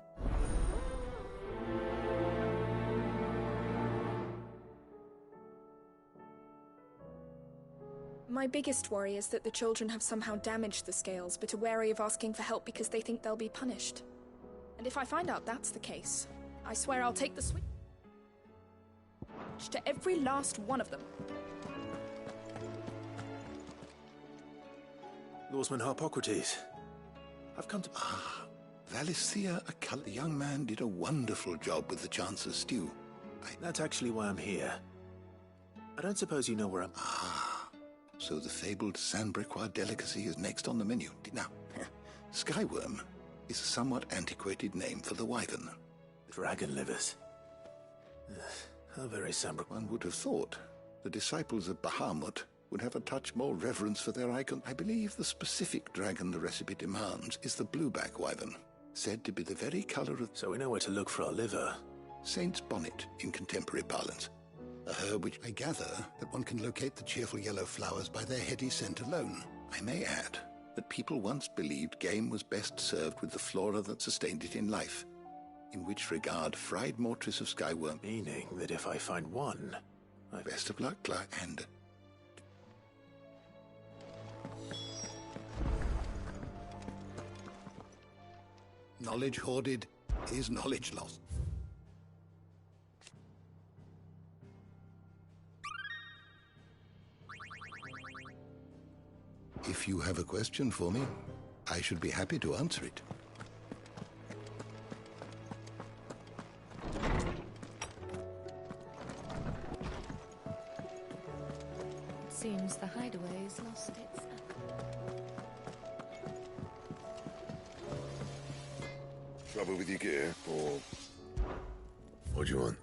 My biggest worry is that the children have somehow damaged the scales, but are wary of asking for help because they think they'll be punished. And if I find out that's the case, I swear I'll take the switch to every last one of them. Lawsman Harpocrates, I've come to... Valicia, the young man did a wonderful job with the Chance's stew. That's actually why I'm here. I don't suppose you know where I'm... So the fabled Sandbricois delicacy is next on the menu. Now, Skyworm is a somewhat antiquated name for the wyvern. Dragon livers. How very Sandbricois. One would have thought the disciples of Bahamut would have a touch more reverence for their icon. I believe the specific dragon the recipe demands is the blueback wyvern, said to be the very color of... So we know where to look for our liver. Saint's bonnet in contemporary parlance. A herb which I gather that one can locate the cheerful yellow flowers by their heady scent alone. I may add that people once believed game was best served with the flora that sustained it in life, in which regard fried mortress of Skyworm... Meaning that if I find one... Best of luck, Clark, and... Knowledge hoarded is knowledge lost. If you have a question for me, I should be happy to answer it. Seems the hideaway's lost its... Trouble with your gear, or... What do you want?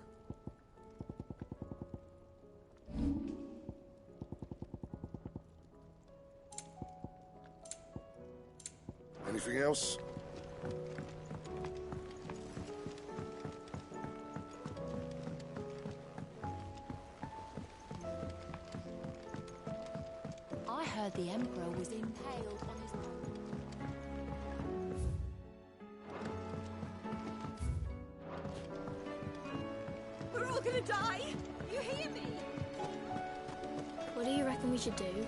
Anything else? I heard the Emperor was impaled on his... We're all gonna die! You hear me? What do you reckon we should do?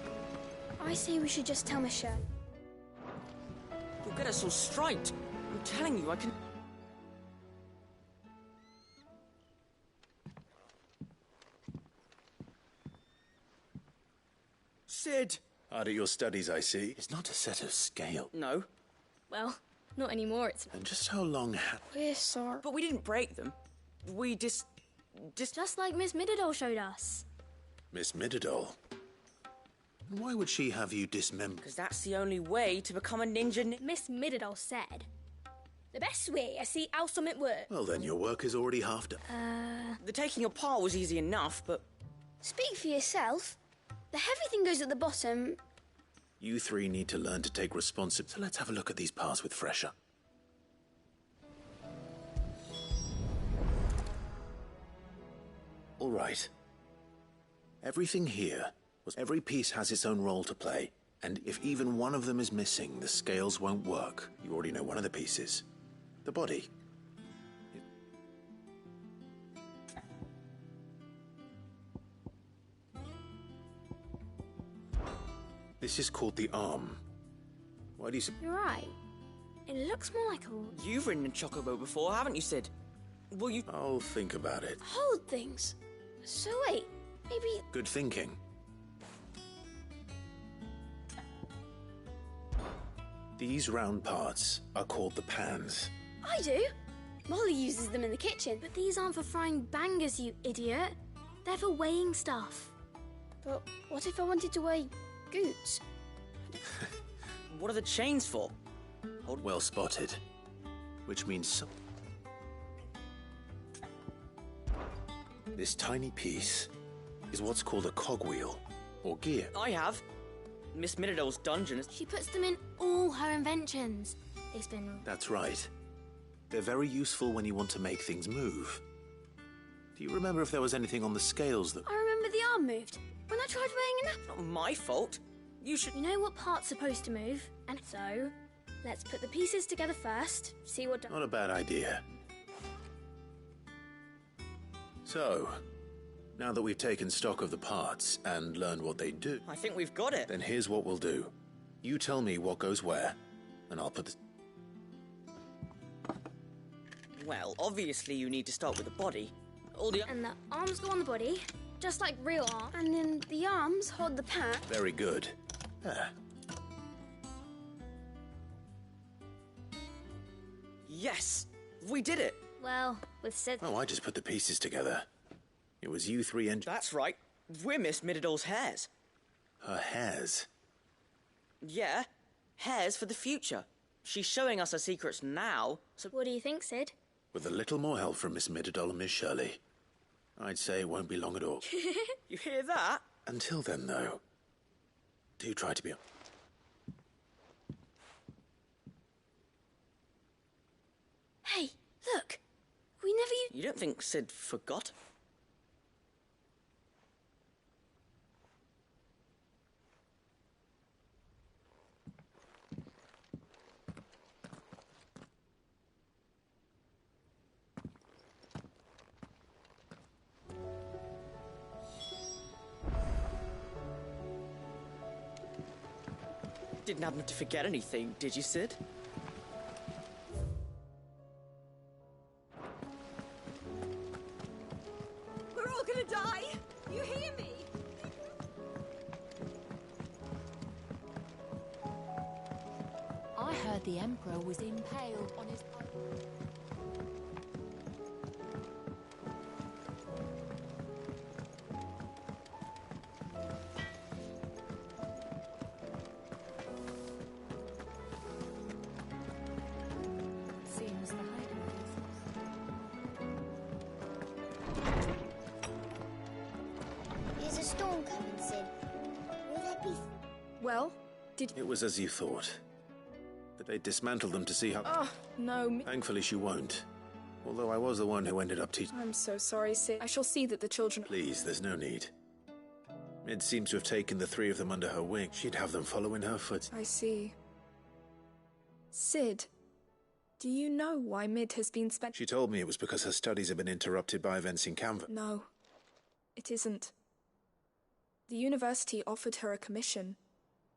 I say we should just tell Michelle. You'll get us all striped. I'm telling you, I can... Sid! Hard at your studies, I see. It's not a set of scale. No. Well, not anymore, it's... And just how long We're sorry. But we didn't break them. We just... Just like Miss Midadol showed us. Miss Midadol? Why would she have you dismembered? Because that's the only way to become a ninja... Miss Midadol said, the best way I see how something works. Well, then your work is already half done. The taking apart was easy enough, but... Speak for yourself. The heavy thing goes at the bottom. You three need to learn to take responsibility. So let's have a look at these parts with fresher. All right. Everything here was... Every piece has its own role to play. And if even one of them is missing, the scales won't work. You already know one of the pieces. The body. This is called the arm. Why do you... You're right. It looks more like a... You've ridden a chocobo before, haven't you, Sid? Will you... I'll think about it. Hold things. So wait, maybe... Good thinking. These round parts are called the pans. I do. Molly uses them in the kitchen. But these aren't for frying bangers, you idiot. They're for weighing stuff. But what if I wanted to weigh goods? What are the chains for? Well spotted. Which means... This tiny piece is what's called a cogwheel, or gear. I have. Miss Miradol's dungeon. She puts them in all her inventions. They spin. That's right. They're very useful when you want to make things move. Do you remember if there was anything on the scales that... I remember the arm moved when I tried weighing an apple. Not my fault. You should... You know what part's supposed to move? And so, let's put the pieces together first, see what... Not a bad idea. So, now that we've taken stock of the parts and learned what they do... I think we've got it. Then here's what we'll do. You tell me what goes where, and I'll put the... Well, obviously you need to start with the body. And the arms go on the body, just like real arms. And then the arms hold the pack. Very good. Ah. Yes! We did it! Well, with Sid... Oh, I just put the pieces together. It was you three and... That's right. We're Miss Miradol's hairs. Her hairs? Yeah. Hairs for the future. She's showing us her secrets now, so... What do you think, Sid? With a little more help from Miss Miradol and Miss Shirley, I'd say it won't be long at all. You hear that? Until then, though, do try to be... Hey, look! We never used... You don't think Sid forgot? Didn't happen to forget anything, did you, Sid? We're all gonna die! You hear me? I heard the Emperor was impaled on his... Seems the hiding places. There's a storm coming, Sid. Will there be... Well, did... It was as you thought. But they dismantled them to see how... Oh, no. Thankfully she won't. Although I was the one who ended up teaching... I'm so sorry, Sid. I shall see that the children... Please, there's no need. Mid seems to have taken the three of them under her wing. She'd have them follow in her foot. I see. Sid, do you know why Mid has been spent... She told me it was because her studies have been interrupted by events in Canva. No, it isn't. The university offered her a commission.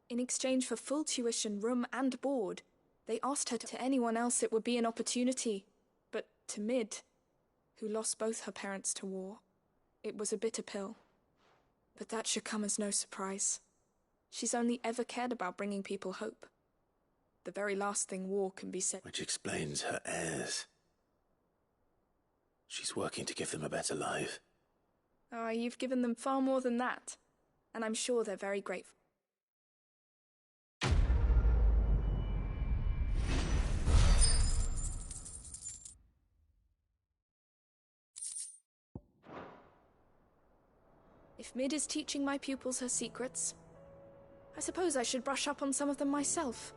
In exchange for full tuition, room and board, they asked her to anyone else it would be an opportunity. But to Mid, who lost both her parents to war, it was a bitter pill. But that should come as no surprise. She's only ever cared about bringing people hope. The very last thing war can be said. Which explains her heirs. She's working to give them a better life. Ah, you've given them far more than that. And I'm sure they're very grateful. If Mid is teaching my pupils her secrets, I suppose I should brush up on some of them myself.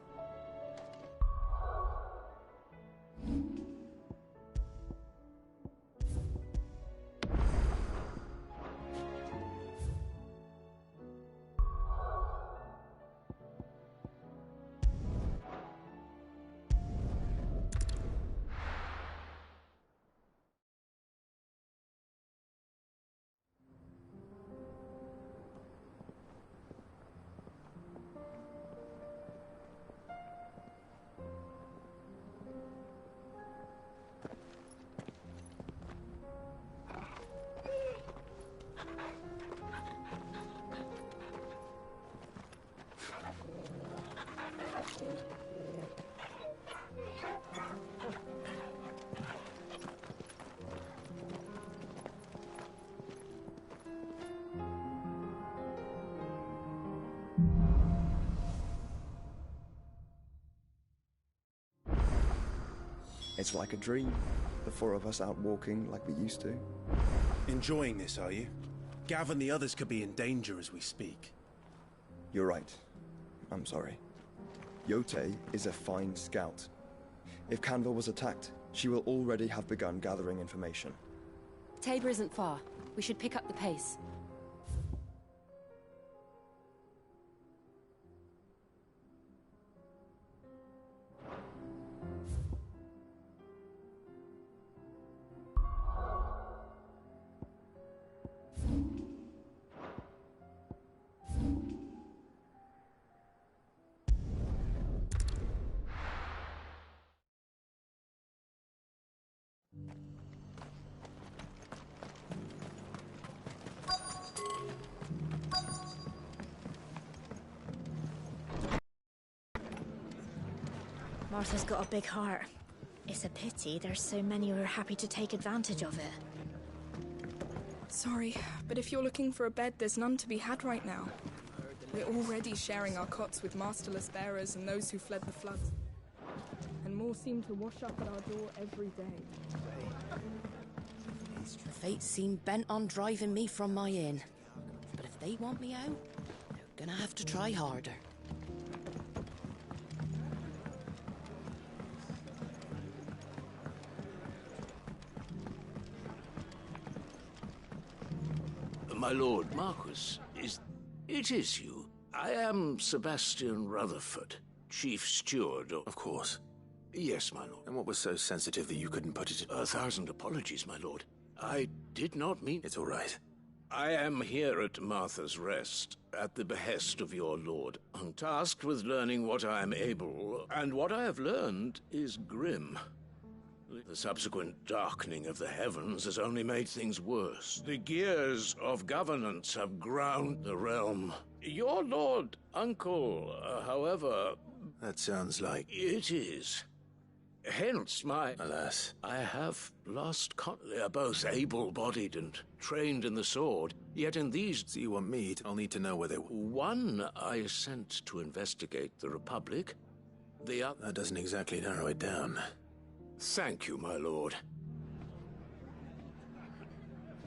It's like a dream, the four of us out walking like we used to. Enjoying this, are you? Gav and the others could be in danger as we speak. You're right. I'm sorry. Yote is a fine scout. If Canva was attacked, she will already have begun gathering information. Tabor isn't far. We should pick up the pace. Martha's got a big heart. It's a pity there's so many who are happy to take advantage of it. Sorry, but if you're looking for a bed, there's none to be had right now. We're already sharing our cots with masterless bearers and those who fled the floods. And more seem to wash up at our door every day. Fate seem bent on driving me from my inn. But if they want me out, they're gonna have to try harder. My lord Marquis, it is you. I am Sebastian Rutherford, Chief Steward of... Of course. Yes, my lord. And what was so sensitive that you couldn't put it... 1,000 apologies, my lord. I did not mean... It's all right. I am here at Martha's Rest, at the behest of your lord, tasked with learning what I am able, and what I have learned is grim. The subsequent darkening of the heavens has only made things worse. The gears of governance have ground the realm. Your lord, uncle, however... That sounds like... It is. Hence my... Alas. I have lost they are both able-bodied and trained in the sword, yet in these... So you want me to... I'll need to know where they were. One I sent to investigate the Republic. The other... That doesn't exactly narrow it down. Thank you, my lord.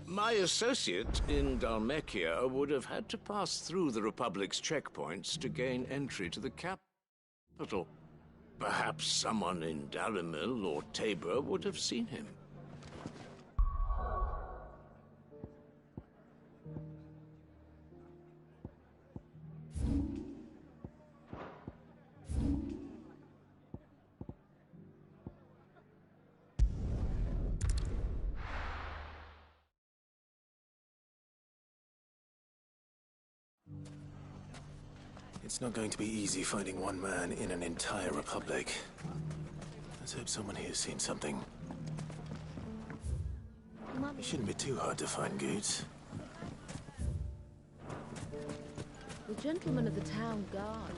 My associate in Dhalmekia would have had to pass through the Republic's checkpoints to gain entry to the capital. Perhaps someone in Dalimil or Tabor would have seen him. It's not going to be easy finding one man in an entire republic. Let's hope someone here's seen something. It shouldn't be too hard to find goods. The gentleman of the town guard.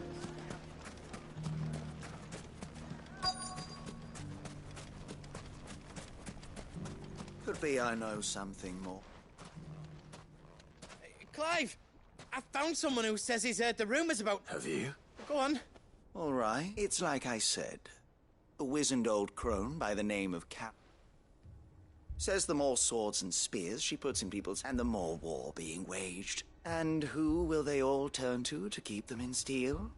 Could be I know something more. Clive! I found someone who says he's heard the rumors about... Have you? Go on. All right. It's like I said. A wizened old crone by the name of Cap. Says the more swords and spears she puts in people's... and the more war being waged. And who will they all turn to keep them in steel?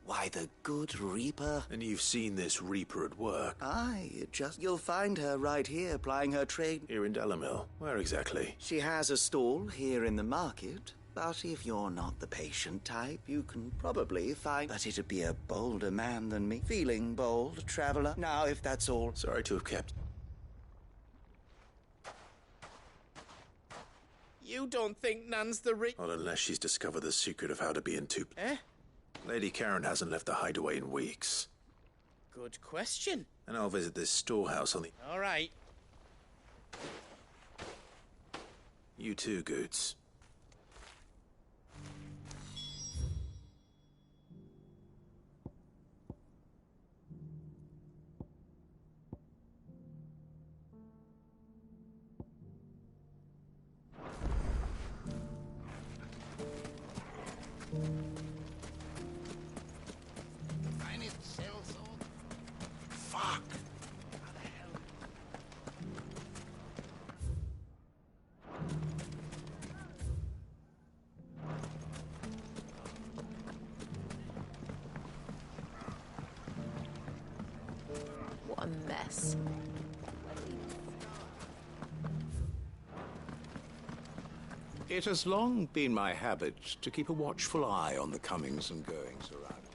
Why, the good Reaper. And you've seen this Reaper at work? Aye, you'll find her right here, plying her trade. Here in Dalimil? Where exactly? She has a stall here in the market. But if you're not the patient type, you can probably find... But it'd be a bolder man than me. Feeling bold, traveler? Now, if that's all... Sorry to have kept... You don't think Nan's the Not unless she's discovered the secret of how to be in two... Eh? Lady Karen hasn't left the hideaway in weeks. Good question. And I'll visit this storehouse on the... All right. You too, Goots. a mess. It has long been my habit to keep a watchful eye on the comings and goings around.